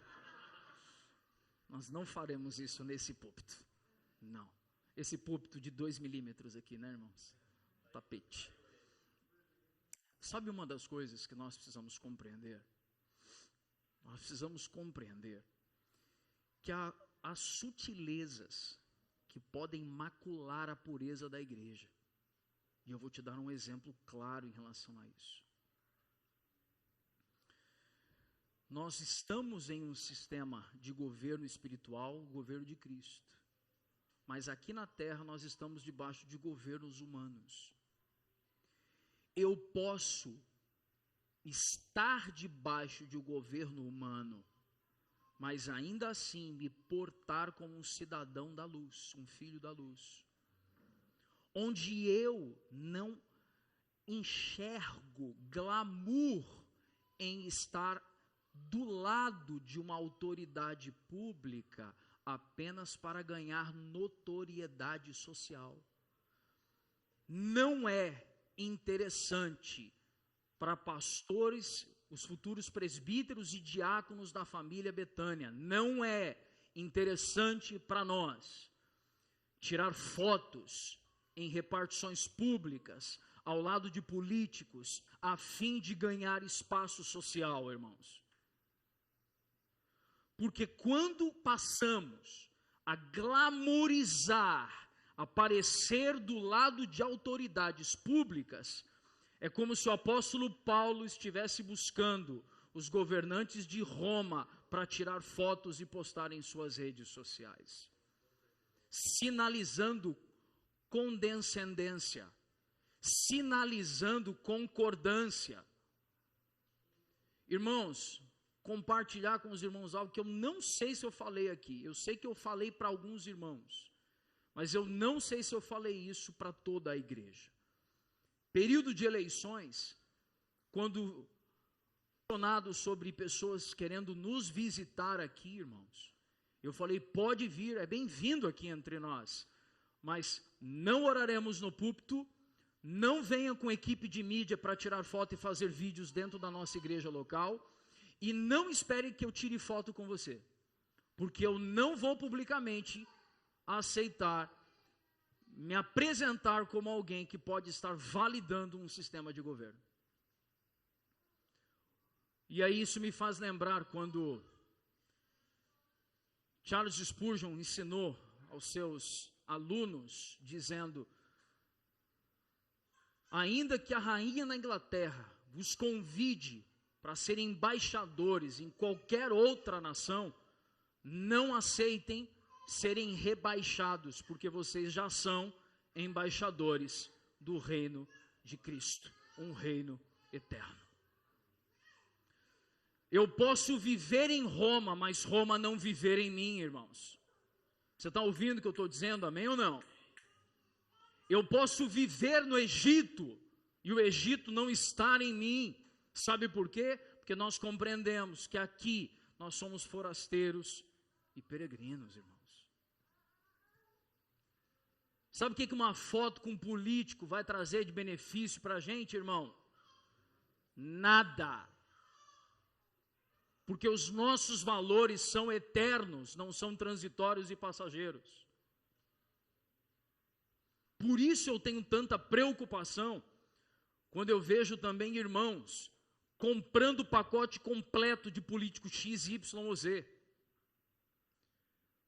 Nós não faremos isso nesse púlpito. Não. Esse púlpito de 2 milímetros aqui, né, irmãos? Tapete. Sabe uma das coisas que nós precisamos compreender? Nós precisamos compreender que há sutilezas que podem macular a pureza da igreja. E eu vou te dar um exemplo claro em relação a isso. Nós estamos em um sistema de governo espiritual, o governo de Cristo. Mas aqui na terra nós estamos debaixo de governos humanos. Eu posso estar debaixo de um governo humano, mas ainda assim me portar como um cidadão da luz, um filho da luz. Onde eu não enxergo glamour em estar do lado de uma autoridade pública apenas para ganhar notoriedade social. Não é interessante para pastores, os futuros presbíteros e diáconos da família Betânia, não é interessante para nós tirar fotos em repartições públicas ao lado de políticos a fim de ganhar espaço social, irmãos. Porque quando passamos a glamorizar, aparecer do lado de autoridades públicas, é como se o apóstolo Paulo estivesse buscando os governantes de Roma para tirar fotos e postar em suas redes sociais, sinalizando condescendência, sinalizando concordância. Irmãos, compartilhar com os irmãos algo que eu não sei se eu falei aqui. Eu sei que eu falei para alguns irmãos, mas eu não sei se eu falei isso para toda a igreja. Período de eleições, quando questionado sobre pessoas querendo nos visitar aqui, irmãos, eu falei, pode vir, é bem-vindo aqui entre nós, mas não oraremos no púlpito, não venha com equipe de mídia para tirar foto e fazer vídeos dentro da nossa igreja local, e não espere que eu tire foto com você, porque eu não vou publicamente aceitar me apresentar como alguém que pode estar validando um sistema de governo. E aí isso me faz lembrar quando Charles Spurgeon ensinou aos seus alunos, dizendo: ainda que a rainha na Inglaterra vos convide para serem embaixadores em qualquer outra nação, não aceitem serem rebaixados, porque vocês já são embaixadores do reino de Cristo, um reino eterno. Eu posso viver em Roma, mas Roma não viver em mim, irmãos. Você está ouvindo o que eu estou dizendo, amém ou não? Eu posso viver no Egito, e o Egito não estar em mim. Sabe por quê? Porque nós compreendemos que aqui nós somos forasteiros e peregrinos, irmãos. Sabe o que uma foto com um político vai trazer de benefício para a gente, irmão? Nada. Porque os nossos valores são eternos, não são transitórios e passageiros. Por isso eu tenho tanta preocupação quando eu vejo também irmãos comprando o pacote completo de político X, Y ou Z.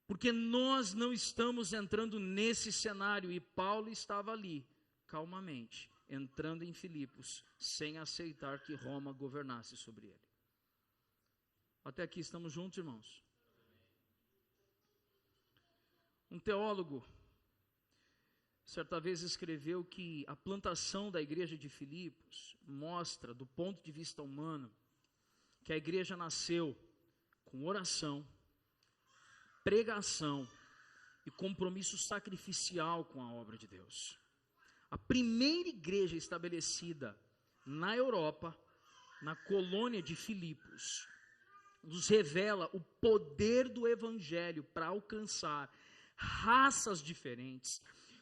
Porque nós não estamos entrando nesse cenário, e Paulo estava ali, calmamente, entrando em Filipos, sem aceitar que Roma governasse sobre ele. Até aqui estamos juntos, irmãos? Um teólogo, certa vez escreveu que a plantação da igreja de Filipos mostra, do ponto de vista humano, que a igreja nasceu com oração, pregação e compromisso sacrificial com a obra de Deus. A primeira igreja estabelecida na Europa, na colônia de Filipos, nos revela o poder do evangelho para alcançar raças diferentes,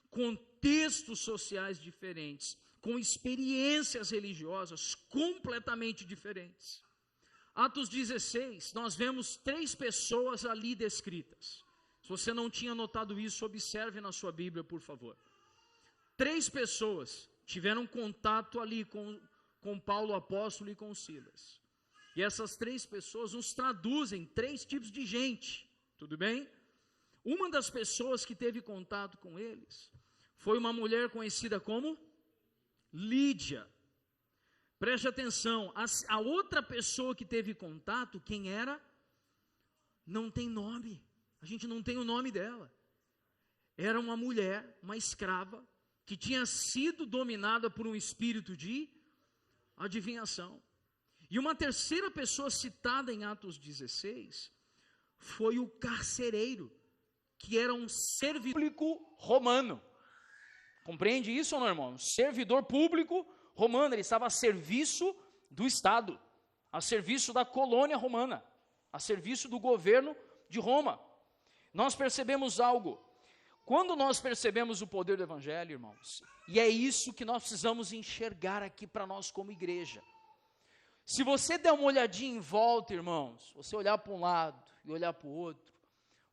contextos sociais diferentes, com experiências religiosas completamente diferentes. Atos 16, nós vemos 3 pessoas ali descritas. Se você não tinha notado isso, observe na sua Bíblia, por favor. 3 pessoas tiveram contato ali com Paulo apóstolo e com Silas. E essas 3 pessoas nos traduzem 3 tipos de gente, tudo bem? Uma das pessoas que teve contato com eles foi uma mulher conhecida como Lídia. Preste atenção, a outra pessoa que teve contato, quem era? Não tem nome, a gente não tem o nome dela. Era uma mulher, uma escrava, que tinha sido dominada por um espírito de adivinhação. E uma terceira pessoa citada em Atos 16, foi o carcereiro, que era um servidor público romano. Compreende isso ou não, irmão? Um servidor público romano, ele estava a serviço do Estado, a serviço da colônia romana, a serviço do governo de Roma. Nós percebemos algo, quando nós percebemos o poder do Evangelho, irmãos, e é isso que nós precisamos enxergar aqui para nós como igreja. Se você der uma olhadinha em volta, irmãos, você olhar para um lado e olhar para o outro,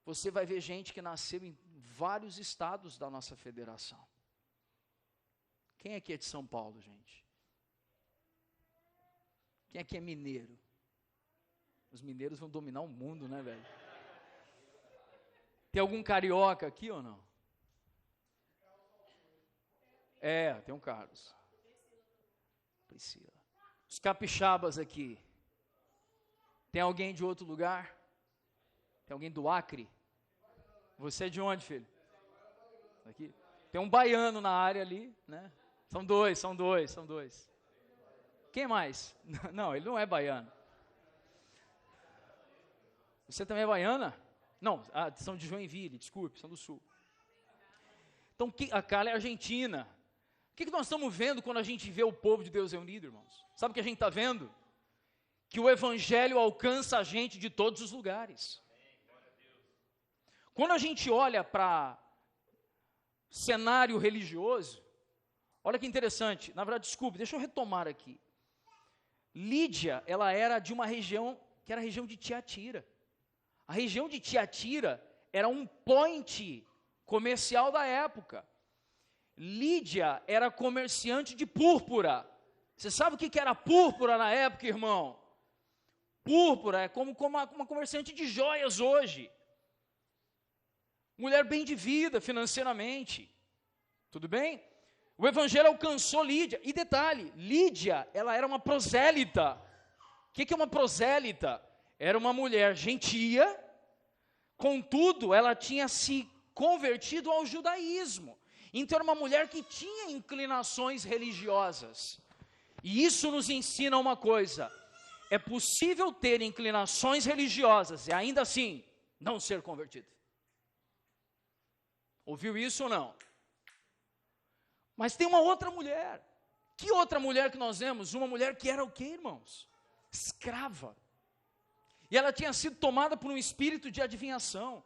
você vai ver gente que nasceu em vários estados da nossa federação. Quem aqui é de São Paulo, gente? Quem aqui é mineiro? Os mineiros vão dominar o mundo, né, velho? Tem algum carioca aqui ou não? É, tem um Carlos. Priscila. Os capixabas aqui. Tem alguém de outro lugar? Tem alguém do Acre? Você é de onde, filho? Aqui. Tem um baiano na área ali, né? São dois. Quem mais? Não, ele não é baiano. Você também é baiana? Não, são de Joinville, desculpe, são do sul. Então, a Carla é argentina. O que nós estamos vendo quando a gente vê o povo de Deus reunido, irmãos? Sabe o que a gente está vendo? Que o evangelho alcança a gente de todos os lugares. Quando a gente olha para cenário religioso, olha que interessante, na verdade, desculpe, deixa eu retomar aqui. Lídia, ela era de uma região, que era a região de Tiatira. A região de Tiatira era um point comercial da época. Lídia era comerciante de púrpura. Você sabe o que era púrpura na época, irmão? Púrpura é como uma comerciante de joias hoje. Mulher bem de vida financeiramente. Tudo bem? O evangelho alcançou Lídia. E detalhe, Lídia, ela era uma prosélita. O que é uma prosélita? Era uma mulher gentia, contudo, ela tinha se convertido ao judaísmo. Então era uma mulher que tinha inclinações religiosas. E isso nos ensina uma coisa: é possível ter inclinações religiosas e ainda assim não ser convertido. Ouviu isso ou não? Mas tem uma outra mulher, Que outra mulher que nós vemos? Uma mulher que era o quê, irmãos? Escrava. E ela tinha sido tomada por um espírito de adivinhação.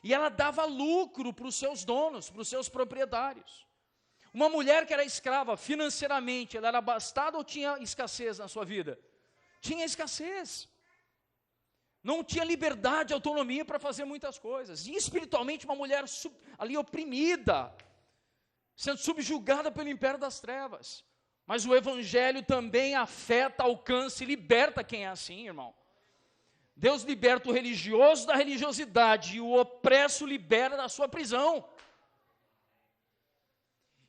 E ela dava lucro para os seus donos, para os seus proprietários. Uma mulher que era escrava financeiramente, ela era abastada ou tinha escassez na sua vida? Tinha escassez. Não tinha liberdade, autonomia para fazer muitas coisas. E espiritualmente uma mulher ali oprimida, sendo subjugada pelo império das trevas. Mas o evangelho também afeta, alcança e liberta quem é assim, irmão. Deus liberta o religioso da religiosidade e o opresso libera da sua prisão.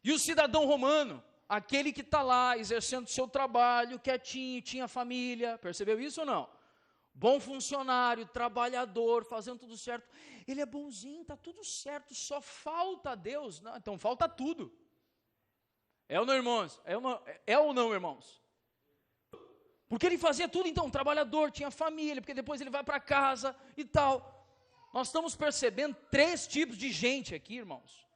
E o cidadão romano, aquele que está lá exercendo seu trabalho, quietinho, tinha família, percebeu isso ou não? Bom funcionário, trabalhador, fazendo tudo certo. Ele é bonzinho, está tudo certo, só falta Deus. Não, então falta tudo. É ou não, irmãos? É ou não, irmãos? Porque ele fazia tudo, então, trabalhador, tinha família, porque depois ele vai para casa e tal. Nós estamos percebendo 3 tipos de gente aqui, irmãos.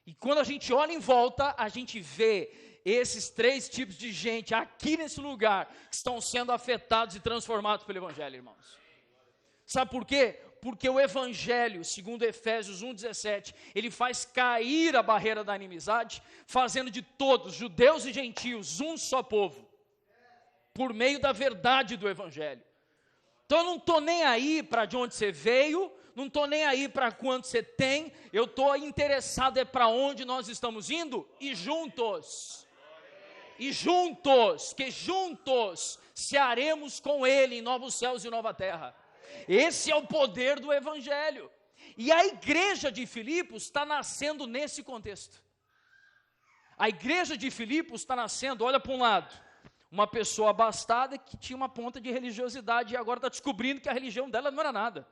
E quando a gente olha em volta, a gente vê esses 3 tipos de gente aqui nesse lugar, que estão sendo afetados e transformados pelo evangelho, irmãos. Sabe por quê? Porque o evangelho, segundo Efésios 1,17, ele faz cair a barreira da inimizade, fazendo de todos, judeus e gentios, um só povo. Por meio da verdade do evangelho. Então eu não estou nem aí para de onde você veio, não estou nem aí para quanto você tem, eu estou interessado para onde nós estamos indo, e juntos, que juntos cearemos com Ele em novos céus e nova terra. Esse é o poder do evangelho, e a igreja de Filipos está nascendo nesse contexto. A igreja de Filipos está nascendo, olha para um lado, uma pessoa abastada que tinha uma ponta de religiosidade e agora está descobrindo que a religião dela não era nada.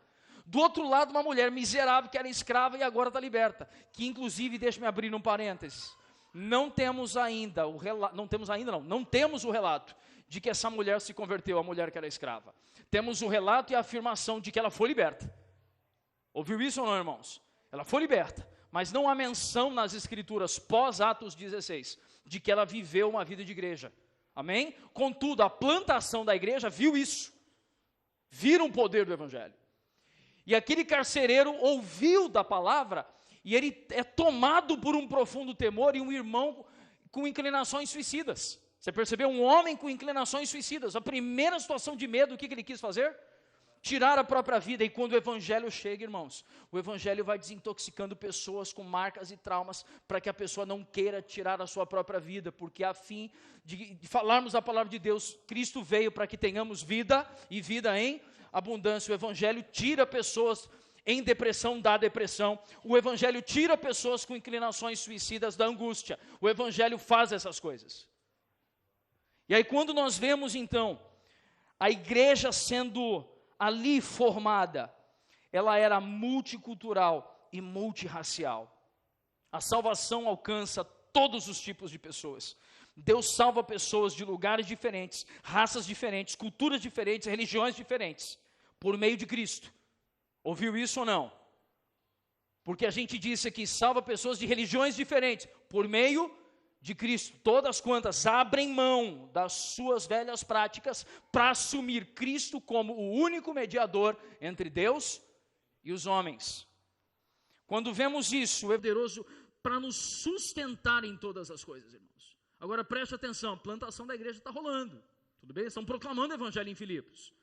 Do outro lado, uma mulher miserável que era escrava e agora está liberta. Que inclusive, deixa-me abrir um parênteses, não temos o relato de que essa mulher se converteu, a mulher que era escrava. Temos o relato e a afirmação de que ela foi liberta. Ouviu isso ou não, irmãos? Ela foi liberta, mas não há menção nas escrituras pós-Atos 16, de que ela viveu uma vida de igreja. Amém? Contudo, a plantação da igreja viu isso. Viram o poder do evangelho. E aquele carcereiro ouviu da palavra, e ele é tomado por um profundo temor, e um irmão com inclinações suicidas. Você percebeu? Um homem com inclinações suicidas. A primeira situação de medo, o que ele quis fazer? Tirar a própria vida. E quando o evangelho chega, irmãos, o evangelho vai desintoxicando pessoas com marcas e traumas, para que a pessoa não queira tirar a sua própria vida, porque a fim de falarmos a palavra de Deus, Cristo veio para que tenhamos vida, e vida em abundância. O evangelho tira pessoas em depressão da depressão, o evangelho tira pessoas com inclinações suicidas da angústia, o evangelho faz essas coisas. E aí quando nós vemos então, a igreja sendo ali formada, ela era multicultural e multirracial. A salvação alcança todos os tipos de pessoas. Deus salva pessoas de lugares diferentes, raças diferentes, culturas diferentes, religiões diferentes, por meio de Cristo. Ouviu isso ou não? Porque a gente disse aqui, salva pessoas de religiões diferentes, por meio de Cristo. Todas quantas abrem mão das suas velhas práticas para assumir Cristo como o único mediador entre Deus e os homens. Quando vemos isso, é poderoso para nos sustentar em todas as coisas, irmãos. Agora preste atenção, a plantação da igreja está rolando, tudo bem? Estão proclamando o evangelho em Filipos.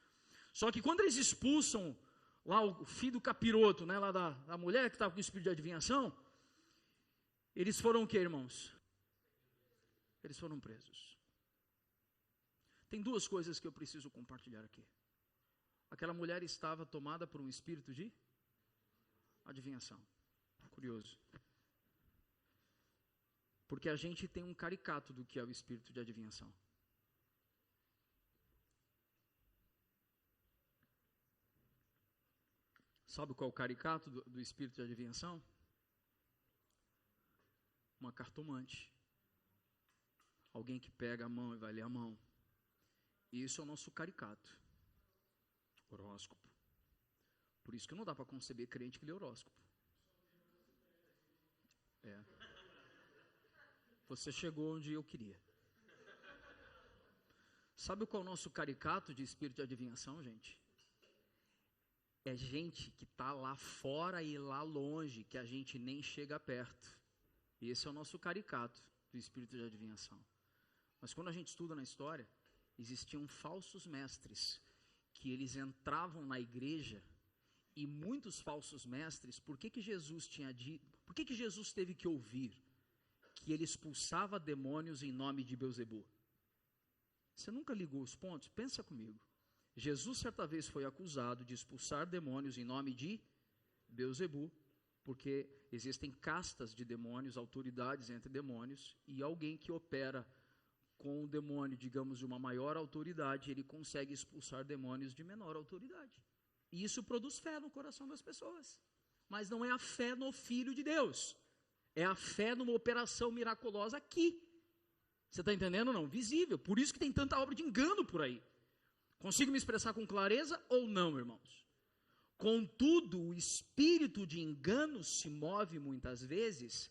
Só que quando eles expulsam lá o filho do capiroto, né, lá da mulher que estava com o espírito de adivinhação, eles foram o que, irmãos? Eles foram presos. Tem 2 coisas que eu preciso compartilhar aqui. Aquela mulher estava tomada por um espírito de adivinhação. Curioso. Porque a gente tem um caricato do que é o espírito de adivinhação. Sabe qual é o caricato do espírito de adivinhação? Uma cartomante. Alguém que pega a mão e vai ler a mão. E isso é o nosso caricato. Horóscopo. Por isso que não dá para conceber crente que lê horóscopo. Você chegou onde eu queria. Sabe qual é o nosso caricato de espírito de adivinhação, gente? É gente que está lá fora e lá longe, que a gente nem chega perto. Esse é o nosso caricato do espírito de adivinhação. Mas quando a gente estuda na história, existiam falsos mestres, que eles entravam na igreja, e muitos falsos mestres, por que Jesus teve que ouvir que ele expulsava demônios em nome de Belzebu? Você nunca ligou os pontos? Pensa comigo. Jesus certa vez foi acusado de expulsar demônios em nome de Belzebu, porque existem castas de demônios, autoridades entre demônios, e alguém que opera com um demônio, digamos, de uma maior autoridade, ele consegue expulsar demônios de menor autoridade. E isso produz fé no coração das pessoas. Mas não é a fé no Filho de Deus. É a fé numa operação miraculosa aqui. Você está entendendo ou não? Visível. Por isso que tem tanta obra de engano por aí. Consigo me expressar com clareza ou não, irmãos? Contudo, o espírito de engano se move muitas vezes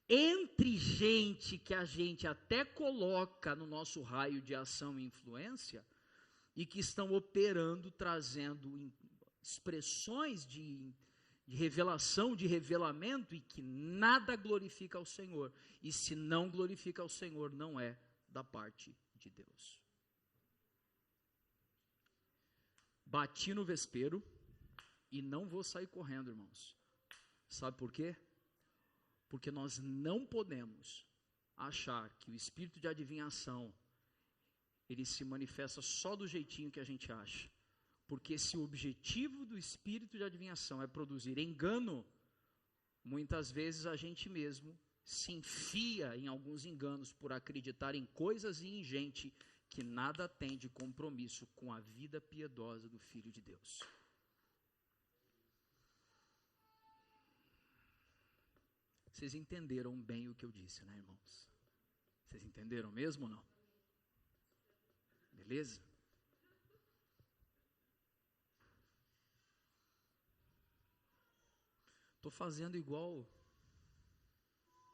entre gente que a gente até coloca no nosso raio de ação e influência e que estão operando, trazendo expressões de revelação, de revelamento, e que nada glorifica ao Senhor. E se não glorifica ao Senhor, não é da parte de Deus. Bati no vespeiro e não vou sair correndo, irmãos. Sabe por quê? Porque nós não podemos achar que o espírito de adivinhação, ele se manifesta só do jeitinho que a gente acha. Porque se o objetivo do espírito de adivinhação é produzir engano, muitas vezes a gente mesmo se enfia em alguns enganos por acreditar em coisas e em gente que nada tem de compromisso com a vida piedosa do Filho de Deus. Vocês entenderam bem o que eu disse, né, irmãos? Vocês entenderam mesmo ou não? Beleza? Estou fazendo igual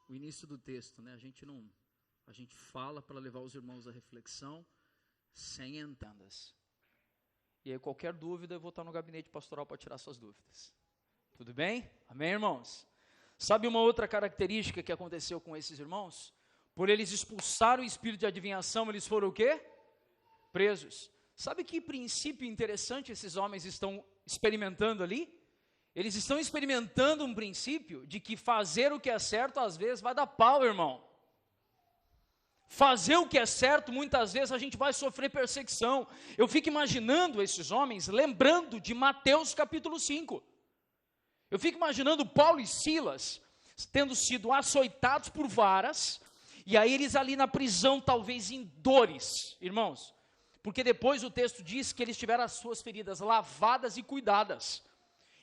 o início do texto, né? A gente fala para levar os irmãos à reflexão sem entendas. E aí qualquer dúvida eu vou estar no gabinete pastoral para tirar suas dúvidas. Tudo bem? Amém, irmãos? Sabe uma outra característica que aconteceu com esses irmãos? Por eles expulsarem o espírito de adivinhação, eles foram o quê? Presos. Sabe que princípio interessante esses homens estão experimentando ali? Eles estão experimentando um princípio de que fazer o que é certo às vezes vai dar pau, irmão. Fazer o que é certo, muitas vezes a gente vai sofrer perseguição. Eu fico imaginando esses homens lembrando de Mateus capítulo 5. Eu fico imaginando Paulo e Silas tendo sido açoitados por varas, e aí eles ali na prisão, talvez em dores, irmãos, porque depois o texto diz que eles tiveram as suas feridas lavadas e cuidadas.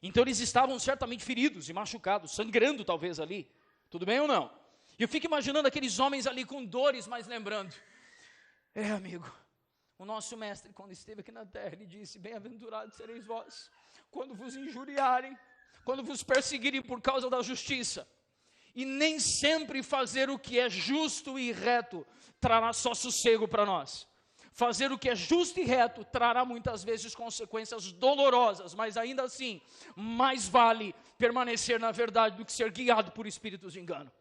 Então eles estavam certamente feridos e machucados, sangrando talvez ali. Tudo bem ou não? Eu fico imaginando aqueles homens ali com dores, mas lembrando. Amigo, o nosso mestre, quando esteve aqui na terra, ele disse: bem-aventurados sereis vós, quando vos injuriarem, quando vos perseguirem por causa da justiça. E nem sempre fazer o que é justo e reto trará só sossego para nós. Fazer o que é justo e reto trará muitas vezes consequências dolorosas, mas ainda assim, mais vale permanecer na verdade do que ser guiado por espíritos de engano.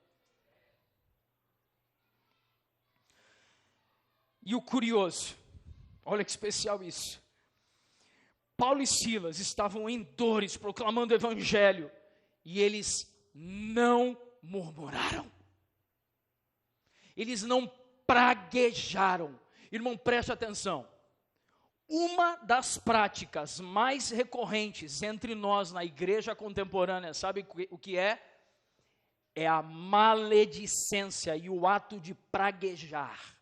E o curioso, olha que especial isso. Paulo e Silas estavam em dores, proclamando o evangelho, e eles não murmuraram. Eles não praguejaram. Irmão, preste atenção. Uma das práticas mais recorrentes entre nós na igreja contemporânea, sabe o que é? É a maledicência e o ato de praguejar.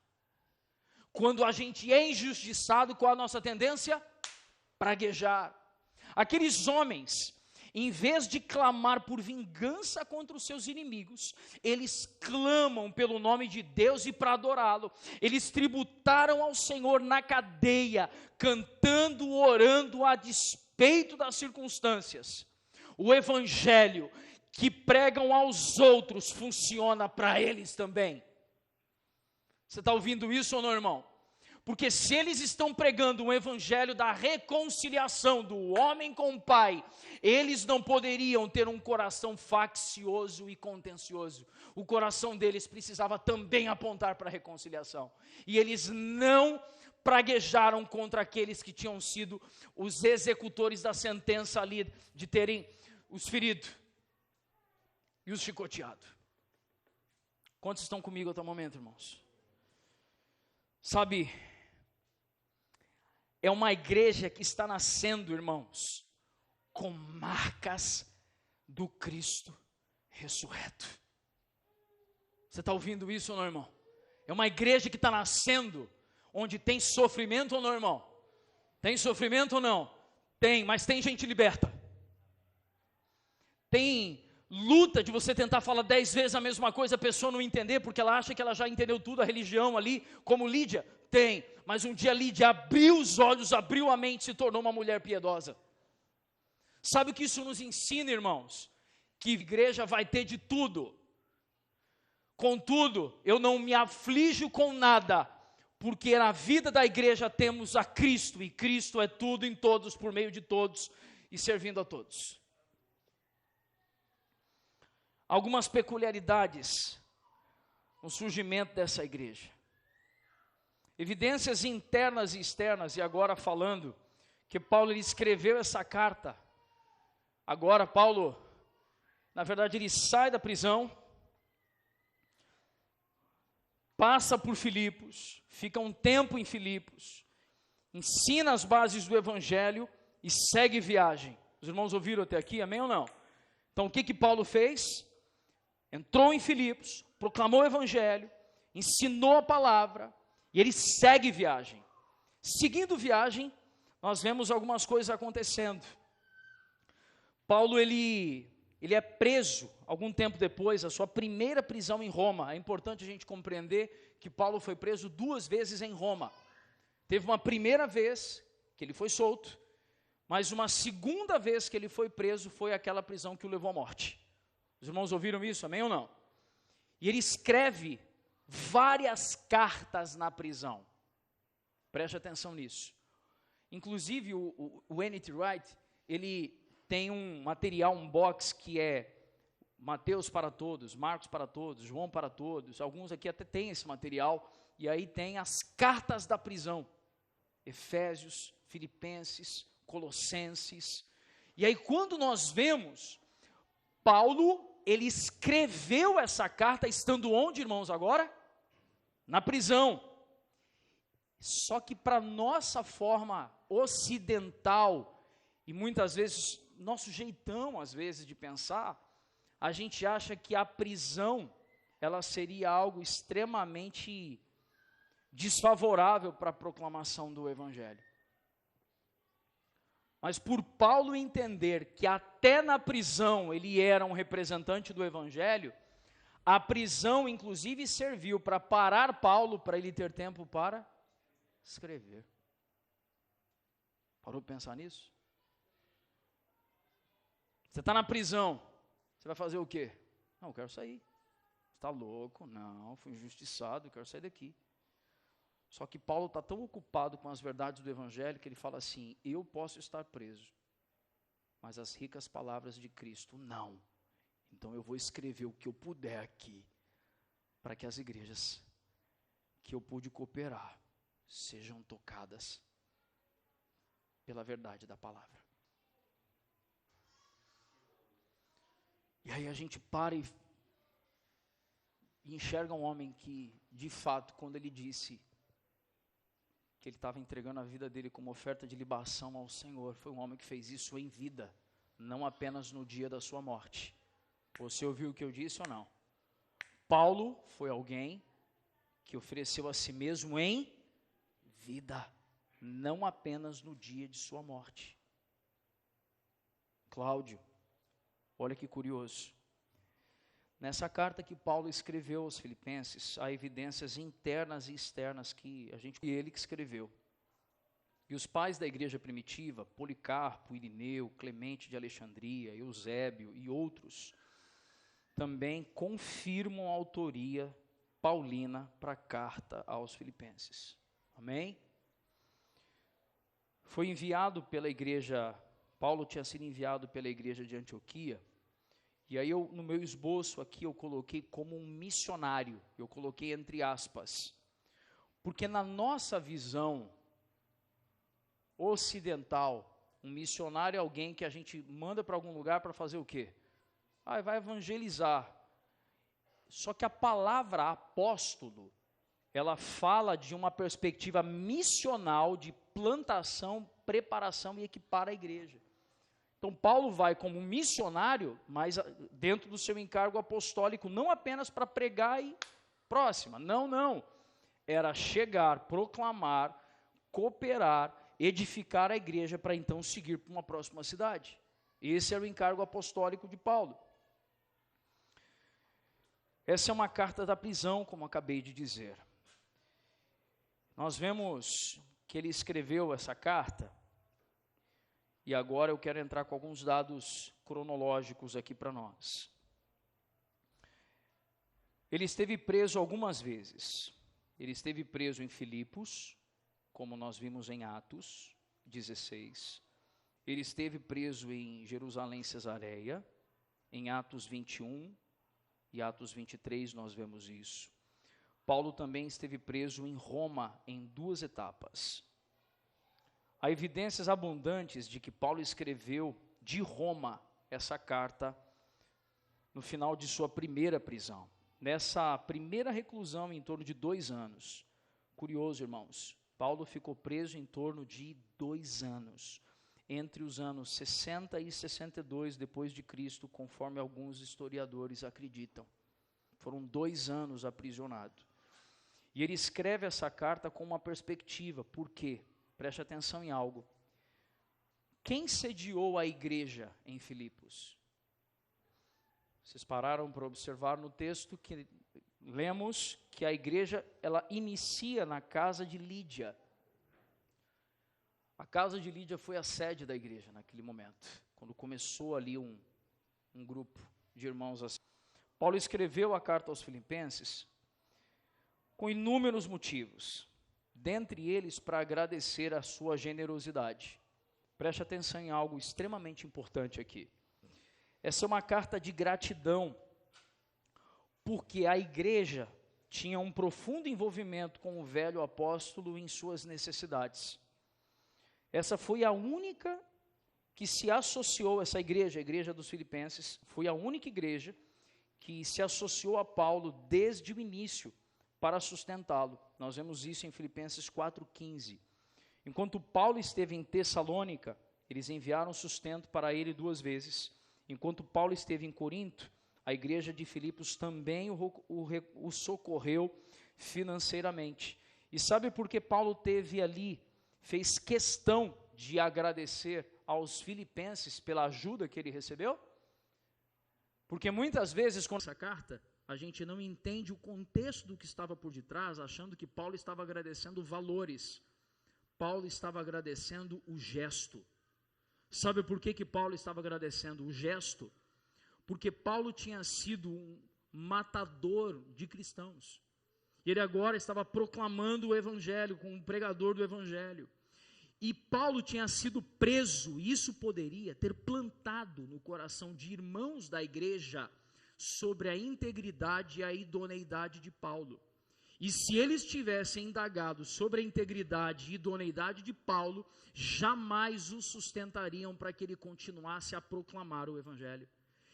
Quando a gente é injustiçado, qual a nossa tendência? Praguejar. Aqueles homens, em vez de clamar por vingança contra os seus inimigos, eles clamam pelo nome de Deus e para adorá-lo. Eles tributaram ao Senhor na cadeia, cantando, orando a despeito das circunstâncias. O evangelho que pregam aos outros funciona para eles também. Você está ouvindo isso ou não, irmão? Porque se eles estão pregando um evangelho da reconciliação do homem com o Pai, eles não poderiam ter um coração faccioso e contencioso. O coração deles precisava também apontar para a reconciliação. E eles não praguejaram contra aqueles que tinham sido os executores da sentença ali, de terem os ferido e os chicoteado. Quantos estão comigo até o momento, irmãos? Sabe, é uma igreja que está nascendo, irmãos, com marcas do Cristo ressurreto. Você está ouvindo isso ou não, irmão? É uma igreja que está nascendo, onde tem sofrimento ou não, irmão? Tem sofrimento ou não? Tem, mas tem gente liberta. Tem luta de você tentar falar 10 vezes a mesma coisa, a pessoa não entender, porque ela acha que ela já entendeu tudo, a religião ali, como Lídia. Tem, mas um dia Lídia abriu os olhos, abriu a mente, se tornou uma mulher piedosa. Sabe o que isso nos ensina, irmãos? Que igreja vai ter de tudo. Contudo, eu não me aflijo com nada, porque na vida da igreja temos a Cristo, e Cristo é tudo em todos, por meio de todos, e servindo a todos. Algumas peculiaridades no surgimento dessa igreja. Evidências internas e externas, e agora falando que Paulo ele escreveu essa carta. Agora Paulo, na verdade, ele sai da prisão, passa por Filipos, fica um tempo em Filipos, ensina as bases do evangelho e segue viagem. Os irmãos ouviram até aqui, amém ou não? Então o que Paulo fez? Entrou em Filipos, proclamou o evangelho, ensinou a palavra, e ele segue viagem. Seguindo viagem, nós vemos algumas coisas acontecendo. Paulo, ele é preso, algum tempo depois, a sua primeira prisão em Roma. É importante a gente compreender que Paulo foi preso 2 vezes em Roma. Teve uma primeira vez que ele foi solto, mas uma segunda vez que ele foi preso foi aquela prisão que o levou à morte. Os irmãos ouviram isso, amém ou não? E ele escreve várias cartas na prisão. Preste atenção nisso. Inclusive o N.T. Wright, ele tem um material, um box que é Mateus para todos, Marcos para todos, João para todos. Alguns aqui até têm esse material. E aí tem as cartas da prisão. Efésios, Filipenses, Colossenses. E aí quando nós vemos, Paulo, ele escreveu essa carta estando onde, irmãos, agora? Na prisão. Só que para nossa forma ocidental, e muitas vezes, nosso jeitão às vezes de pensar, a gente acha que a prisão, ela seria algo extremamente desfavorável para a proclamação do evangelho. Mas por Paulo entender que até na prisão ele era um representante do evangelho, a prisão inclusive serviu para parar Paulo, para ele ter tempo para escrever. Parou para pensar nisso? Você está na prisão, você vai fazer o quê? Não, eu quero sair. Você está louco? Não, fui injustiçado, eu quero sair daqui. Só que Paulo está tão ocupado com as verdades do evangelho que ele fala assim: eu posso estar preso, mas as ricas palavras de Cristo não. Então eu vou escrever o que eu puder aqui, para que as igrejas que eu pude cooperar sejam tocadas pela verdade da palavra. E aí a gente para e enxerga um homem que, de fato, quando ele disse que ele estava entregando a vida dele como oferta de libação ao Senhor, foi um homem que fez isso em vida, não apenas no dia da sua morte. Você ouviu o que eu disse ou não? Paulo foi alguém que ofereceu a si mesmo em vida, não apenas no dia de sua morte. Cláudio, olha que curioso. Nessa carta que Paulo escreveu aos Filipenses, há evidências internas e externas que ele que escreveu. E os pais da igreja primitiva, Policarpo, Irineu, Clemente de Alexandria, Eusébio e outros, também confirmam a autoria paulina para a carta aos Filipenses. Amém? Foi enviado pela igreja, Paulo tinha sido enviado pela igreja de Antioquia, e aí no meu esboço aqui eu coloquei como um missionário, eu coloquei entre aspas, porque na nossa visão ocidental, um missionário é alguém que a gente manda para algum lugar para fazer o quê? Vai evangelizar. Só que a palavra apóstolo, ela fala de uma perspectiva missional, de plantação, preparação e equipar a igreja. Então Paulo vai como missionário, mas dentro do seu encargo apostólico, não apenas para pregar e próxima, não. Era chegar, proclamar, cooperar, edificar a igreja para então seguir para uma próxima cidade. Esse era o encargo apostólico de Paulo. Essa é uma carta da prisão, como acabei de dizer. Nós vemos que ele escreveu essa carta, e agora eu quero entrar com alguns dados cronológicos aqui para nós. Ele esteve preso algumas vezes. Ele esteve preso em Filipos, como nós vimos em Atos 16. Ele esteve preso em Jerusalém, Cesareia, em Atos 21 e Atos 23 nós vemos isso. Paulo também esteve preso em Roma em 2 etapas. Há evidências abundantes de que Paulo escreveu de Roma essa carta no final de sua primeira prisão. Nessa primeira reclusão, em torno de 2 anos. Curioso, irmãos, Paulo ficou preso em torno de 2 anos, entre os anos 60 e 62 depois de Cristo, conforme alguns historiadores acreditam. Foram 2 anos aprisionado. E ele escreve essa carta com uma perspectiva. Por quê? Preste atenção em algo. Quem sediou a igreja em Filipos? Vocês pararam para observar no texto que lemos que a igreja, ela inicia na casa de Lídia. A casa de Lídia foi a sede da igreja naquele momento, quando começou ali um grupo de irmãos assim. Paulo escreveu a carta aos Filipenses com inúmeros motivos, dentre eles para agradecer a sua generosidade. Preste atenção em algo extremamente importante aqui. Essa é uma carta de gratidão, porque a igreja tinha um profundo envolvimento com o velho apóstolo em suas necessidades. Essa foi a única que se associou, essa igreja, a igreja dos Filipenses, foi a única igreja que se associou a Paulo desde o início para sustentá-lo. Nós vemos isso em Filipenses 4,15. Enquanto Paulo esteve em Tessalônica, eles enviaram sustento para ele 2 vezes. Enquanto Paulo esteve em Corinto, a igreja de Filipos também o socorreu financeiramente. E sabe por que Paulo teve ali, fez questão de agradecer aos filipenses pela ajuda que ele recebeu? Porque muitas vezes, quando essa carta, a gente não entende o contexto do que estava por detrás, achando que Paulo estava agradecendo valores. Paulo estava agradecendo o gesto. Sabe por que Paulo estava agradecendo o gesto? Porque Paulo tinha sido um matador de cristãos. Ele agora estava proclamando o evangelho, como um pregador do evangelho. E Paulo tinha sido preso, e isso poderia ter plantado no coração de irmãos da igreja sobre a integridade e a idoneidade de Paulo. E se eles tivessem indagado sobre a integridade e idoneidade de Paulo, jamais o sustentariam para que ele continuasse a proclamar o evangelho.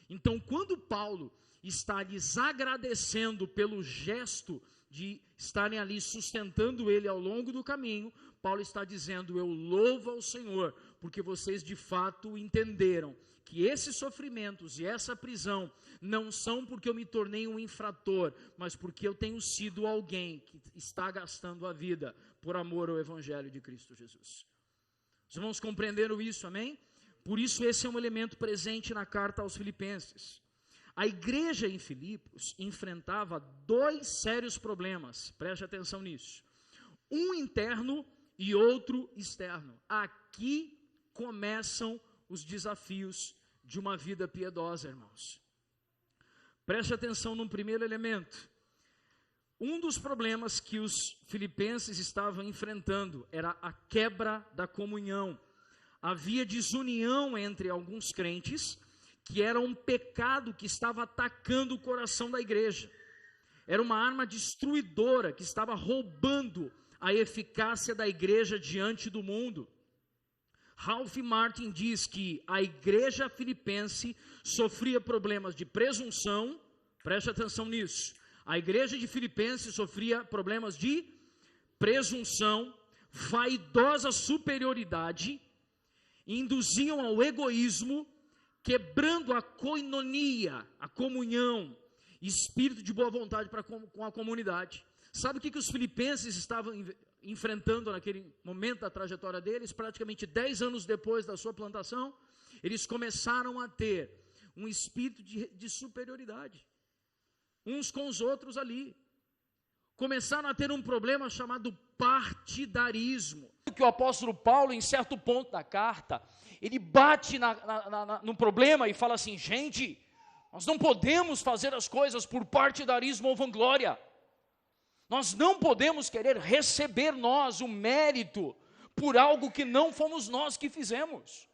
Então, quando Paulo está lhes agradecendo pelo gesto de estarem ali sustentando ele ao longo do caminho, Paulo está dizendo: eu louvo ao Senhor, porque vocês de fato entenderam que esses sofrimentos e essa prisão não são porque eu me tornei um infrator, mas porque eu tenho sido alguém que está gastando a vida por amor ao Evangelho de Cristo Jesus. Os irmãos compreenderam isso, amém? Por isso esse é um elemento presente na carta aos Filipenses. A igreja em Filipos enfrentava 2 sérios problemas, preste atenção nisso. Um interno e outro externo. Aqui começam os desafios de uma vida piedosa, irmãos. Preste atenção num primeiro elemento. Um dos problemas que os filipenses estavam enfrentando era a quebra da comunhão. Havia desunião entre alguns crentes, que era um pecado que estava atacando o coração da igreja. Era uma arma destruidora que estava roubando a eficácia da igreja diante do mundo. Ralph Martin diz que a igreja filipense sofria problemas de presunção, preste atenção nisso. A igreja de Filipenses sofria problemas de presunção, vaidosa superioridade, induziam ao egoísmo, quebrando a koinonia, a comunhão, espírito de boa vontade com a comunidade. Sabe o que os filipenses estavam enfrentando naquele momento da trajetória deles? Praticamente 10 anos depois da sua plantação, eles começaram a ter um espírito de superioridade, uns com os outros ali. Começaram a ter um problema chamado partidarismo. Que o apóstolo Paulo, em certo ponto da carta, ele bate no problema e fala assim: gente, nós não podemos fazer as coisas por partidarismo ou vanglória. Nós não podemos querer receber nós o mérito por algo que não fomos nós que fizemos.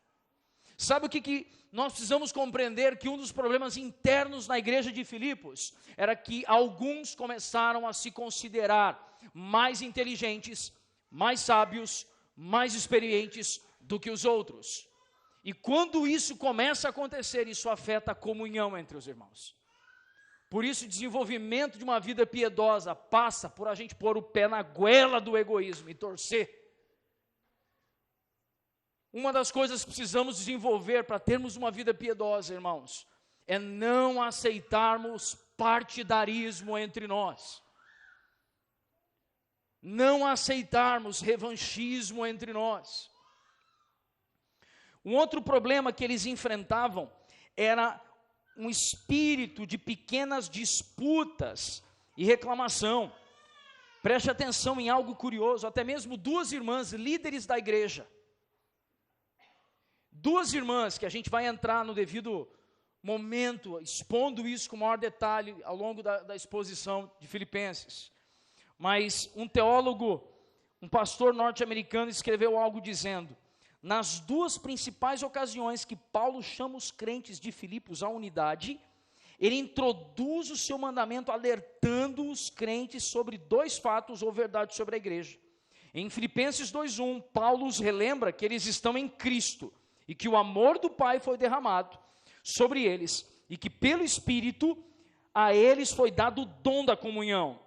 Sabe o que nós precisamos compreender? Que um dos problemas internos na igreja de Filipos era que alguns começaram a se considerar mais inteligentes, mais sábios, mais experientes do que os outros. E quando isso começa a acontecer, isso afeta a comunhão entre os irmãos. Por isso, o desenvolvimento de uma vida piedosa passa por a gente pôr o pé na goela do egoísmo e torcer. Uma das coisas que precisamos desenvolver para termos uma vida piedosa, irmãos, é não aceitarmos partidarismo entre nós. Não aceitarmos revanchismo entre nós. Um outro problema que eles enfrentavam era um espírito de pequenas disputas e reclamação. Preste atenção em algo curioso, até mesmo duas irmãs líderes da igreja, duas irmãs que a gente vai entrar no devido momento, expondo isso com maior detalhe ao longo da exposição de Filipenses. Mas um teólogo, um pastor norte-americano escreveu algo dizendo: nas duas principais ocasiões que Paulo chama os crentes de Filipos à unidade, ele introduz o seu mandamento alertando os crentes sobre dois fatos ou verdades sobre a igreja. Em Filipenses 2:1, Paulo os relembra que eles estão em Cristo e que o amor do Pai foi derramado sobre eles e que pelo Espírito a eles foi dado o dom da comunhão.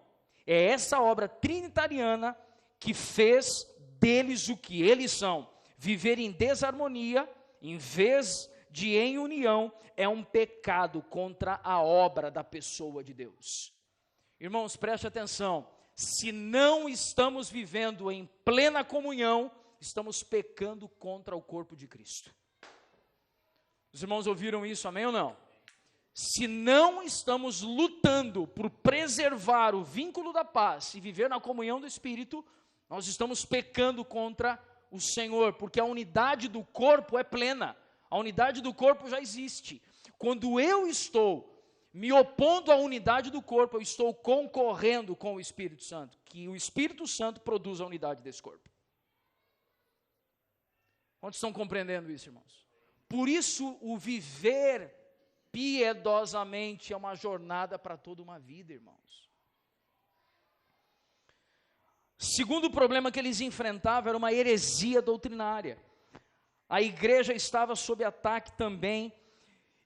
É essa obra trinitariana que fez deles o que eles são. Viver em desarmonia, em vez de em união, é um pecado contra a obra da pessoa de Deus. Irmãos, preste atenção. Se não estamos vivendo em plena comunhão, estamos pecando contra o corpo de Cristo. Os irmãos ouviram isso, amém ou não? Se não estamos lutando por preservar o vínculo da paz e viver na comunhão do Espírito, nós estamos pecando contra o Senhor, porque a unidade do corpo é plena, a unidade do corpo já existe. Quando eu estou me opondo à unidade do corpo, eu estou concorrendo com o Espírito Santo, que o Espírito Santo produz a unidade desse corpo. Quantos estão compreendendo isso, irmãos? Por isso, o viver piedosamente é uma jornada para toda uma vida, irmãos. Segundo problema que eles enfrentavam era uma heresia doutrinária. A igreja estava sob ataque também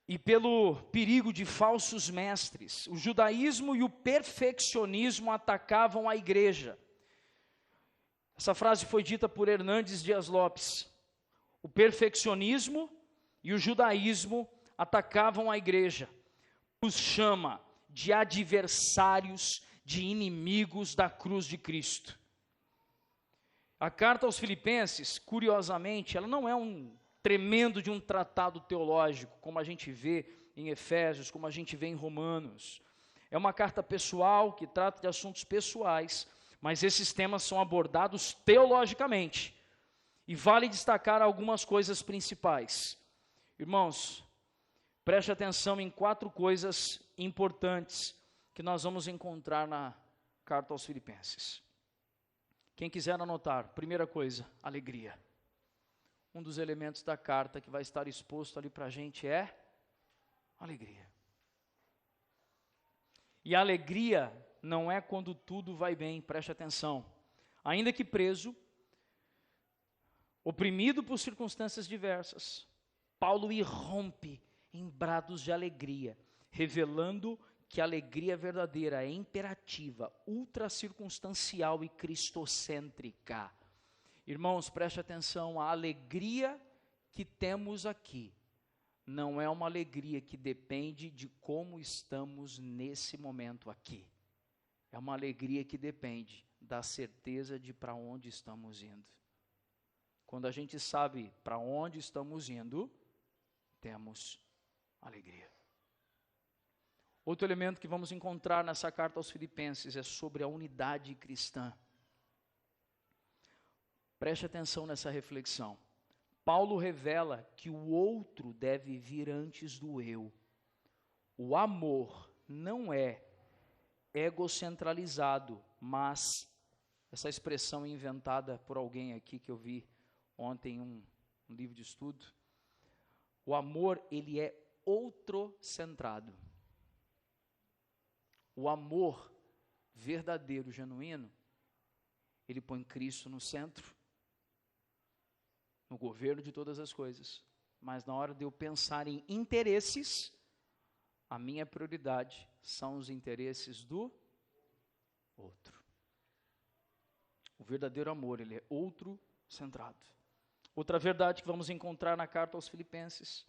e pelo perigo de falsos mestres. O judaísmo e o perfeccionismo atacavam a igreja. Essa frase foi dita por Hernandes Dias Lopes. O perfeccionismo e o judaísmo atacavam a igreja. Os chama de adversários, de inimigos da cruz de Cristo. A carta aos Filipenses, curiosamente, ela não é um tremendo de um tratado teológico, como a gente vê em Efésios, como a gente vê em Romanos. É uma carta pessoal que trata de assuntos pessoais, mas esses temas são abordados teologicamente. E vale destacar algumas coisas principais. Irmãos, preste atenção em 4 coisas importantes que nós vamos encontrar carta aos Filipenses. Quem quiser anotar, primeira coisa, alegria. Um dos elementos da carta que vai estar exposto ali para a gente é alegria. E a alegria não é quando tudo vai bem, preste atenção. Ainda que preso, oprimido por circunstâncias diversas, Paulo irrompe em brados de alegria, revelando que a alegria verdadeira é imperativa, ultracircunstancial e cristocêntrica. Irmãos, preste atenção, a alegria que temos aqui não é uma alegria que depende de como estamos nesse momento aqui. É uma alegria que depende da certeza de para onde estamos indo. Quando a gente sabe para onde estamos indo, temos alegria. Outro elemento que vamos encontrar nessa carta aos Filipenses é sobre a unidade cristã. Preste atenção nessa reflexão. Paulo revela que o outro deve vir antes do eu. O amor não é egocentralizado, mas, essa expressão é inventada por alguém aqui que eu vi ontem em um livro de estudo, o amor, ele é outrocentrado. O amor verdadeiro, genuíno, ele põe Cristo no centro, no governo de todas as coisas. Mas na hora de eu pensar em interesses, a minha prioridade são os interesses do outro. O verdadeiro amor, ele é outrocentrado. Outra verdade que vamos encontrar na carta aos Filipenses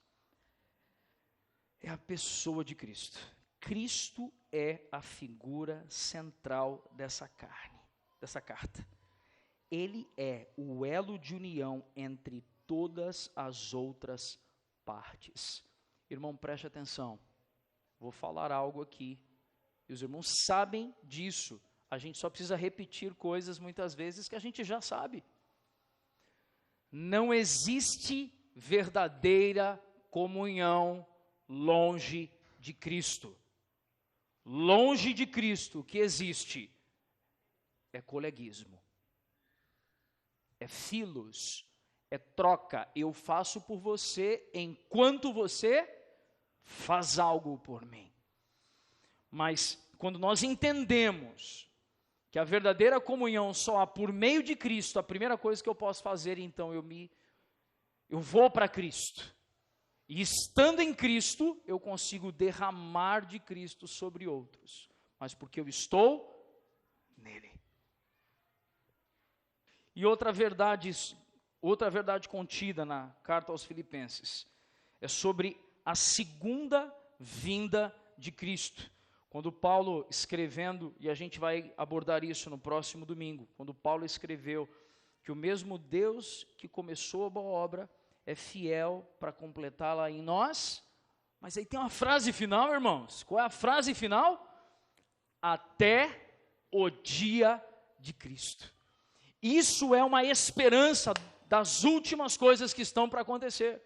é a pessoa de Cristo. Cristo é a figura central dessa carta. Ele é o elo de união entre todas as outras partes. Irmão, preste atenção. Vou falar algo aqui. E os irmãos sabem disso. A gente só precisa repetir coisas muitas vezes que a gente já sabe. Não existe verdadeira comunhão longe de Cristo. Longe de Cristo, o que existe é coleguismo, é filos, é troca. Eu faço por você enquanto você faz algo por mim. Mas quando nós entendemos que a verdadeira comunhão só há por meio de Cristo, a primeira coisa que eu posso fazer, então, eu vou para Cristo. E estando em Cristo, eu consigo derramar de Cristo sobre outros. Mas porque eu estou nele. E outra verdade contida na carta aos Filipenses é sobre a segunda vinda de Cristo. Quando Paulo escrevendo, e a gente vai abordar isso no próximo domingo, quando Paulo escreveu que o mesmo Deus que começou a boa obra é fiel para completá-la em nós, mas aí tem uma frase final, irmãos. Qual é a frase final? Até o dia de Cristo. Isso é uma esperança das últimas coisas que estão para acontecer.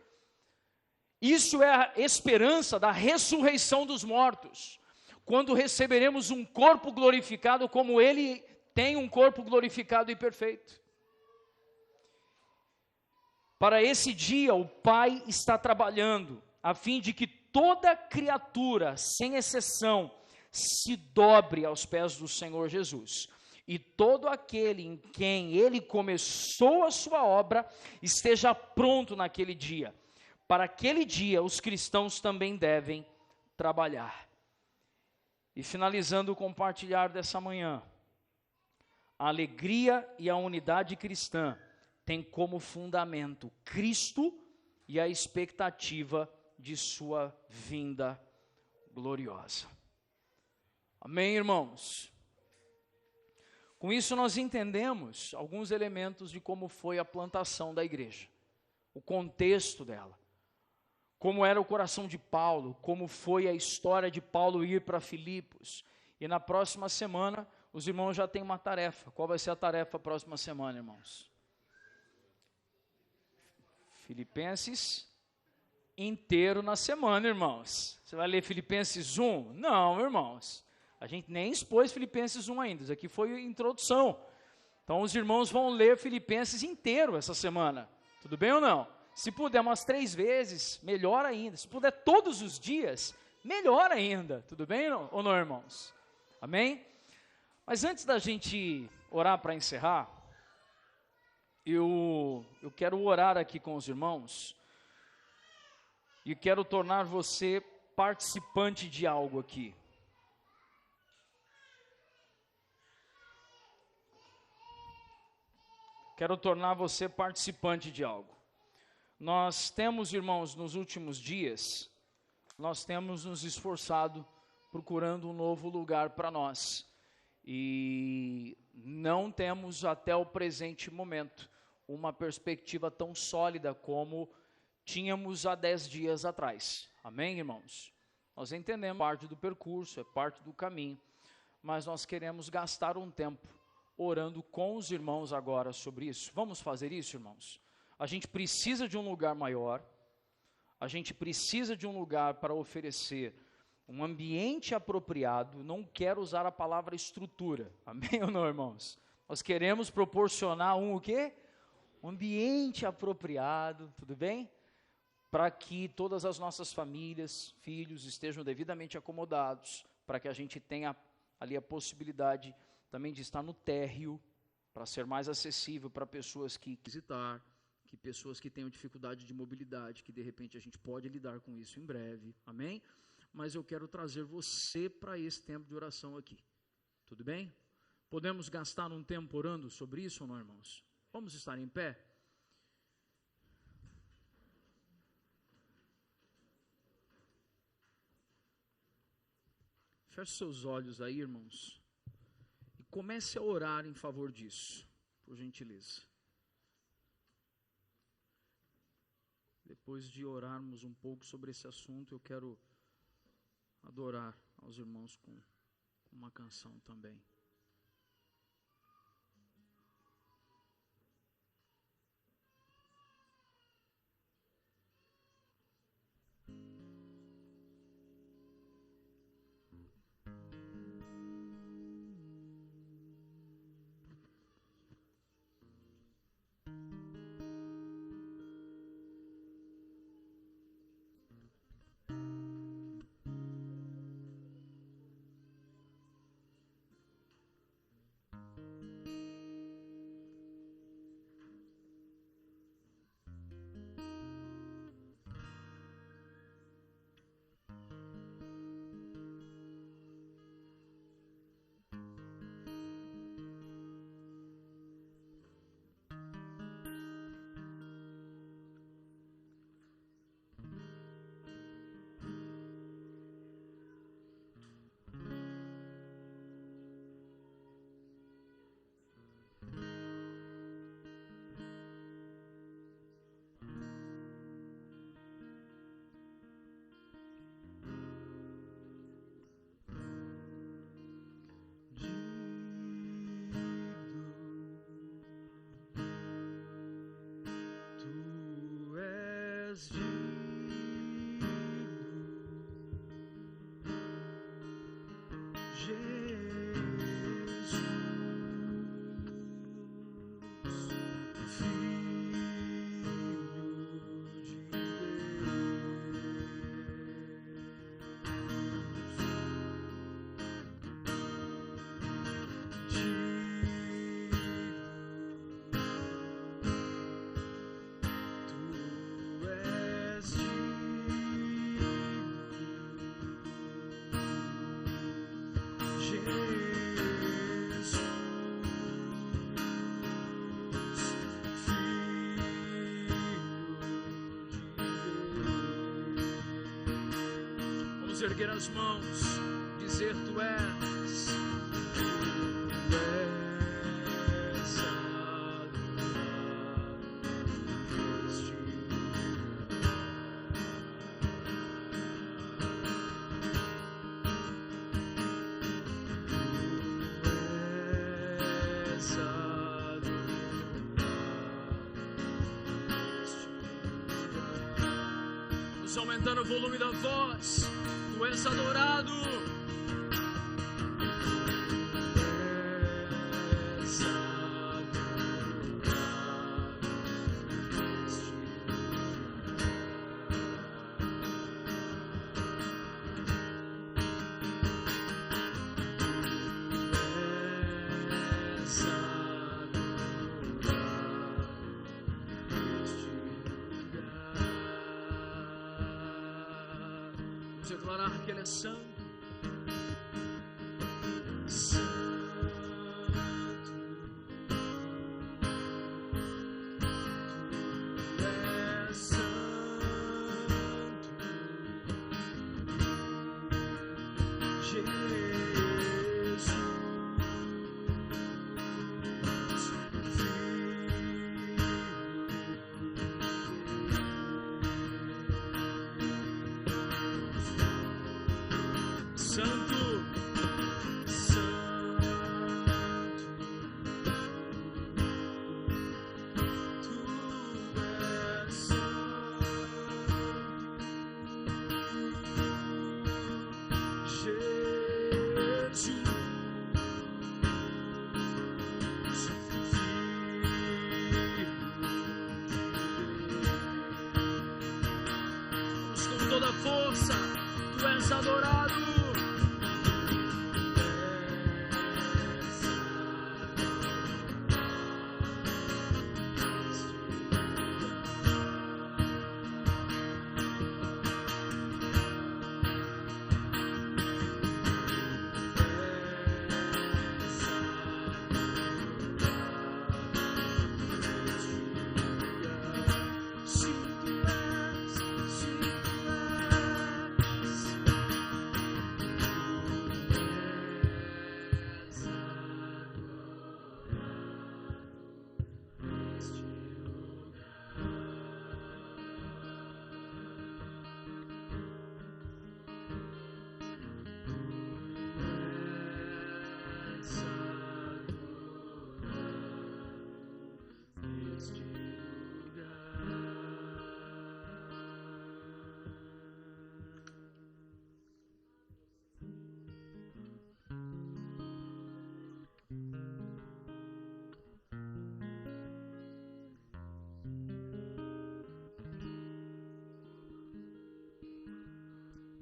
Isso é a esperança da ressurreição dos mortos. Quando receberemos um corpo glorificado como Ele tem um corpo glorificado e perfeito. Para esse dia, o Pai está trabalhando, a fim de que toda criatura, sem exceção, se dobre aos pés do Senhor Jesus. E todo aquele em quem Ele começou a sua obra, esteja pronto naquele dia. Para aquele dia, os cristãos também devem trabalhar. E finalizando o compartilhar dessa manhã, a alegria e a unidade cristã tem como fundamento Cristo e a expectativa de sua vinda gloriosa. Amém, irmãos? Com isso nós entendemos alguns elementos de como foi a plantação da igreja, o contexto dela, como era o coração de Paulo, como foi a história de Paulo ir para Filipos. E na próxima semana, os irmãos já têm uma tarefa. Qual vai ser a tarefa próxima semana, irmãos? Filipenses inteiro na semana, irmãos. Você vai ler Filipenses 1? Não, irmãos. A gente nem expôs Filipenses 1 ainda, isso aqui foi a introdução. Então os irmãos vão ler Filipenses inteiro essa semana. Tudo bem ou não? Se puder umas 3 vezes, melhor ainda. Se puder todos os dias, melhor ainda. Tudo bem ou não, irmãos? Amém? Mas antes da gente orar para encerrar, eu quero orar aqui com os irmãos e quero tornar você participante de algo aqui. Quero tornar você participante de algo. Nós temos, irmãos, nos últimos dias, nós temos nos esforçado procurando um novo lugar para nós. E não temos até o presente momento uma perspectiva tão sólida como tínhamos há 10 dias atrás. Amém, irmãos? Nós entendemos parte do percurso, é parte do caminho, mas nós queremos gastar um tempo orando com os irmãos agora sobre isso. Vamos fazer isso, irmãos? A gente precisa de um lugar maior, a gente precisa de um lugar para oferecer um ambiente apropriado. Não quero usar a palavra estrutura, amém ou não, irmãos? Nós queremos proporcionar o quê? Um ambiente apropriado, tudo bem? Para que todas as nossas famílias, filhos estejam devidamente acomodados, para que a gente tenha ali a possibilidade também de estar no térreo, para ser mais acessível para pessoas que visitar, que pessoas que tenham dificuldade de mobilidade, que de repente a gente pode lidar com isso em breve, amém? Mas eu quero trazer você para esse tempo de oração aqui, tudo bem? Podemos gastar um tempo orando sobre isso ou não, irmãos? Vamos estar em pé? Feche seus olhos aí, irmãos. Comece a orar em favor disso, por gentileza. Depois de orarmos um pouco sobre esse assunto, eu quero adorar aos irmãos com uma canção também. Erguer as mãos, dizer tu és Vamos aumentando o volume da voz. Tu és adorado. Vamos declarar que Ele é santo. Santo. Toda força, tu és adorado.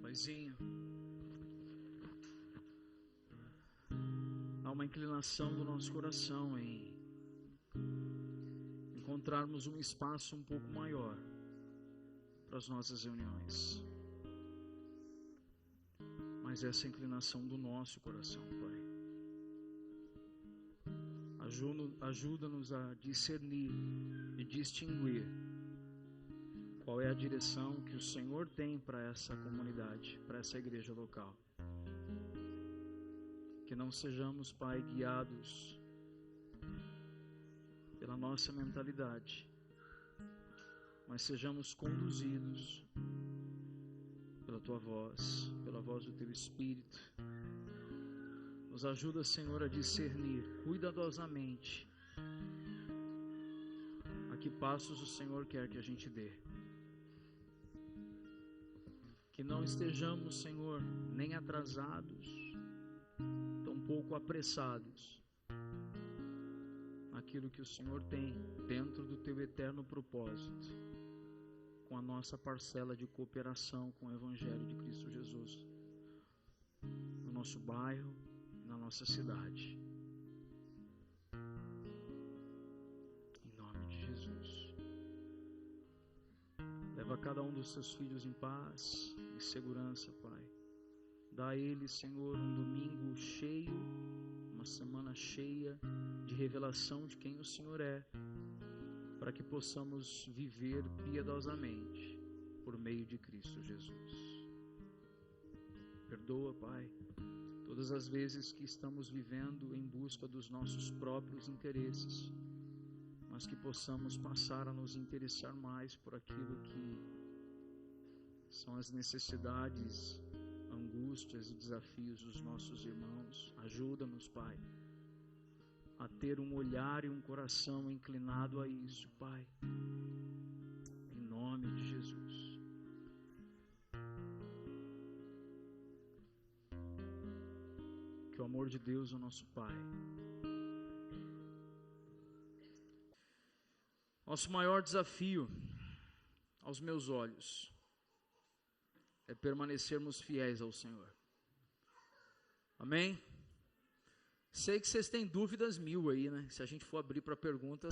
Paizinho, há uma inclinação do nosso coração em encontrarmos um espaço um pouco maior para as nossas reuniões. Mas essa é a inclinação do nosso coração, Pai. Ajuda-nos a discernir e distinguir qual é a direção que o Senhor tem para essa comunidade, para essa igreja local. Que não sejamos, Pai, guiados pela nossa mentalidade, mas sejamos conduzidos pela Tua voz, pela voz do Teu Espírito. Nos ajuda, Senhor, a discernir cuidadosamente a que passos o Senhor quer que a gente dê. Que não estejamos, Senhor, nem atrasados, tampouco apressados naquilo que o Senhor tem dentro do Teu eterno propósito, com a nossa parcela de cooperação com o Evangelho de Cristo Jesus, no nosso bairro, na nossa cidade. Em nome de Jesus. Leva cada um dos Teus filhos em paz e segurança, Pai. Dá a eles, Senhor, um domingo cheio, uma semana cheia de revelação de quem o Senhor é, para que possamos viver piedosamente por meio de Cristo Jesus. Perdoa, Pai, todas as vezes que estamos vivendo em busca dos nossos próprios interesses, mas que possamos passar a nos interessar mais por aquilo que são as necessidades, angústias e desafios dos nossos irmãos. Ajuda-nos, Pai, a ter um olhar e um coração inclinado a isso, Pai, em nome de Jesus. Que o amor de Deus, o nosso Pai, nosso maior desafio aos meus olhos é permanecermos fiéis ao Senhor. Amém? Sei que vocês têm dúvidas mil aí, né? Se a gente for abrir para perguntas,